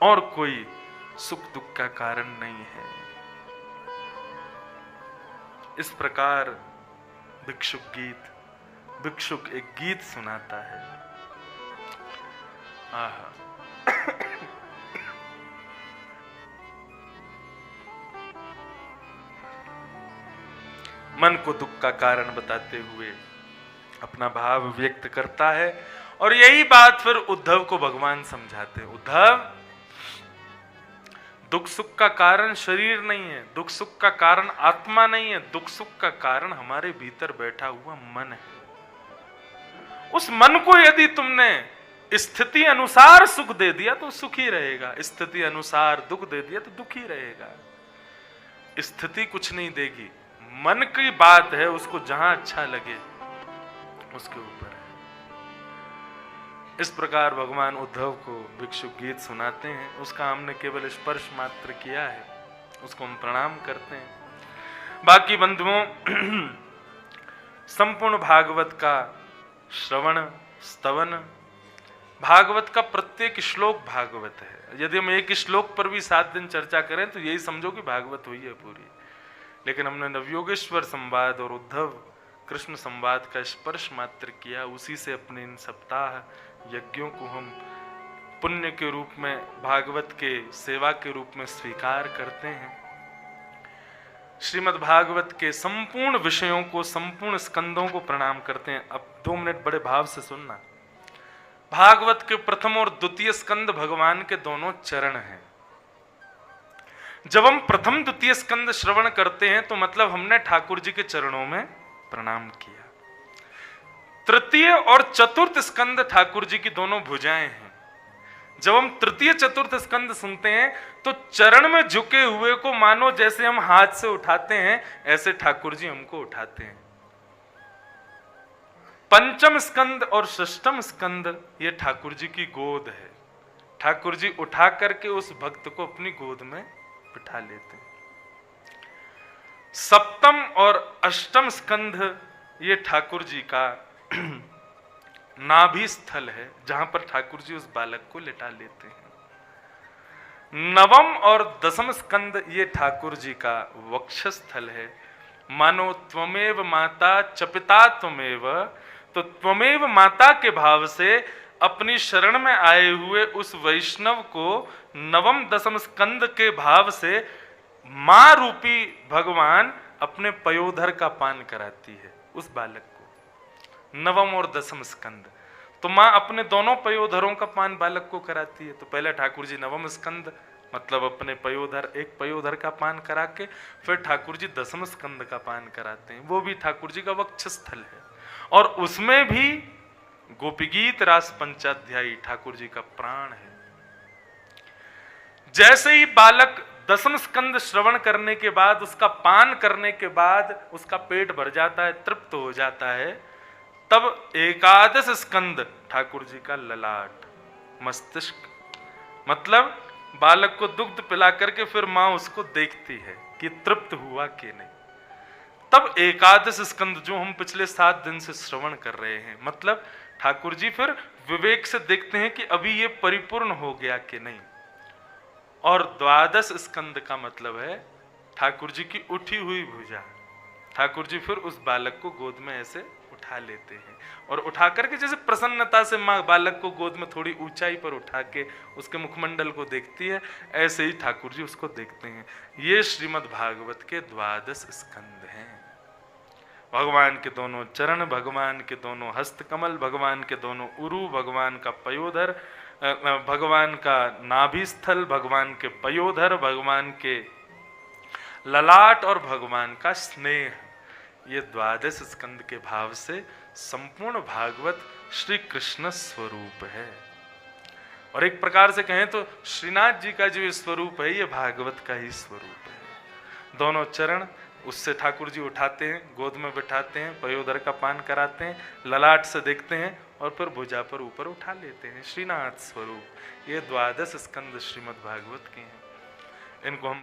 और कोई सुख दुख का कारण नहीं है। इस प्रकार भिक्षुक एक गीत सुनाता है। आहा। मन को दुख का कारण बताते हुए अपना भाव व्यक्त करता है, और यही बात फिर उद्धव को भगवान समझाते हैं। उद्धव, दुख सुख का कारण शरीर नहीं है, दुख सुख का कारण आत्मा नहीं है, दुख सुख का कारण हमारे भीतर बैठा हुआ मन है। उस मन को यदि तुमने स्थिति अनुसार सुख दे दिया तो सुखी रहेगा, स्थिति अनुसार दुख दे दिया तो दुखी रहेगा। स्थिति कुछ नहीं देगी, मन की बात है, उसको जहां अच्छा लगे उसके ऊपर है। इस प्रकार भगवान उद्धव को भिक्षुक गीत सुनाते हैं। उसका हमने केवल स्पर्श मात्र किया है, उसको हम प्रणाम करते हैं। बाकी बंधुओं, संपूर्ण भागवत का श्रवण स्तवन, भागवत का प्रत्येक श्लोक भागवत है। यदि हम एक श्लोक पर भी 7 दिन चर्चा करें तो यही समझो कि भागवत हुई है पूरी। लेकिन हमने नवयोगेश्वर संवाद और उद्धव कृष्ण संवाद का स्पर्श मात्र किया, उसी से अपने इन सप्ताह यज्ञों को हम पुण्य के रूप में, भागवत के सेवा के रूप में स्वीकार करते हैं। श्रीमद् भागवत के संपूर्ण विषयों को, संपूर्ण स्कंदों को प्रणाम करते हैं। अब 2 मिनट बड़े भाव से सुनना। भागवत के प्रथम और द्वितीय स्कंद भगवान के दोनों चरण हैं। जब हम प्रथम द्वितीय स्कंद श्रवण करते हैं तो मतलब हमने ठाकुर जी के चरणों में प्रणाम किया। तृतीय और चतुर्थ स्कंद ठाकुर जी की दोनों भुजाएं हैं। जब हम तृतीय चतुर्थ स्कंद सुनते हैं तो चरण में झुके हुए को मानो जैसे हम हाथ से उठाते हैं, ऐसे ठाकुर जी हमको उठाते हैं। पंचम स्कंद और षष्ठम स्कंद ये ठाकुर जी की गोद है। ठाकुर जी उठा करके उस भक्त को अपनी गोद में बिठा लेते हैं। सप्तम और अष्टम स्कंध ये ठाकुर जी का नाभि स्थल है, जहां पर ठाकुर जी उस बालक को लिटा लेते हैं। नवम और दसम स्कंद ये ठाकुर जी का वक्षस्थल है। मानो त्वमेव माता च पिता त्वमेव, तो त्वमेव माता के भाव से अपनी शरण में आए हुए उस वैष्णव को नवम दसम स्कंद के भाव से मां रूपी भगवान अपने पयोधर का पान कराती है उस बालक को। नवम और दसम स्कंद तो मां अपने दोनों पयोधरों का पान बालक को कराती है। तो पहले ठाकुर जी नवम स्कंद मतलब अपने पयोधर, एक पयोधर का पान करा के फिर ठाकुर जी दसम स्कंद का पान कराते हैं। वो भी ठाकुर जी का वक्षस्थल है, और उसमें भी गोपीगीत रास पंचाध्यायी ठाकुर जी का प्राण है। जैसे ही बालक दसम स्कंद श्रवण करने के बाद, उसका पान करने के बाद उसका पेट भर जाता है, तृप्त हो जाता है, तब एकादश स्कंद ठाकुर जी का ललाट, मस्तिष्क, मतलब बालक को दुग्ध पिला करके फिर मां उसको देखती है कि तृप्त हुआ कि नहीं। तब एकादश स्कंद जो हम पिछले 7 दिन से श्रवण कर रहे हैं, मतलब ठाकुर जी फिर विवेक से देखते हैं कि अभी ये परिपूर्ण हो गया कि नहीं। और द्वादश स्कंद का मतलब है ठाकुर जी की उठी हुई भुजा। ठाकुर जी फिर उस बालक को गोद में ऐसे उठा लेते हैं, और उठा करके जैसे प्रसन्नता से माँ बालक को गोद में थोड़ी ऊंचाई पर उठा के उसके मुखमंडल को देखती है, ऐसे ही ठाकुर जी उसको देखते हैं। ये श्रीमद् भागवत के द्वादश स्कंद हैं। भगवान के दोनों चरण, भगवान के दोनों हस्तकमल, भगवान के दोनों उरु, भगवान का पयोधर, भगवान का नाभि स्थल, भगवान के पयोधर, भगवान के ललाट और भगवान का स्नेह, ये द्वादश स्कंद के भाव से संपूर्ण भागवत श्री कृष्ण स्वरूप है। और एक प्रकार से कहें तो श्रीनाथ जी का जो स्वरूप है ये भागवत का ही स्वरूप है। दोनों चरण उससे ठाकुर जी उठाते हैं, गोद में बिठाते हैं, पयोदर का पान कराते हैं, ललाट से देखते हैं और फिर भुजा पर ऊपर उठा लेते हैं। श्रीनाथ स्वरूप ये द्वादश स्कंद श्रीमद् भागवत के हैं। इनको हम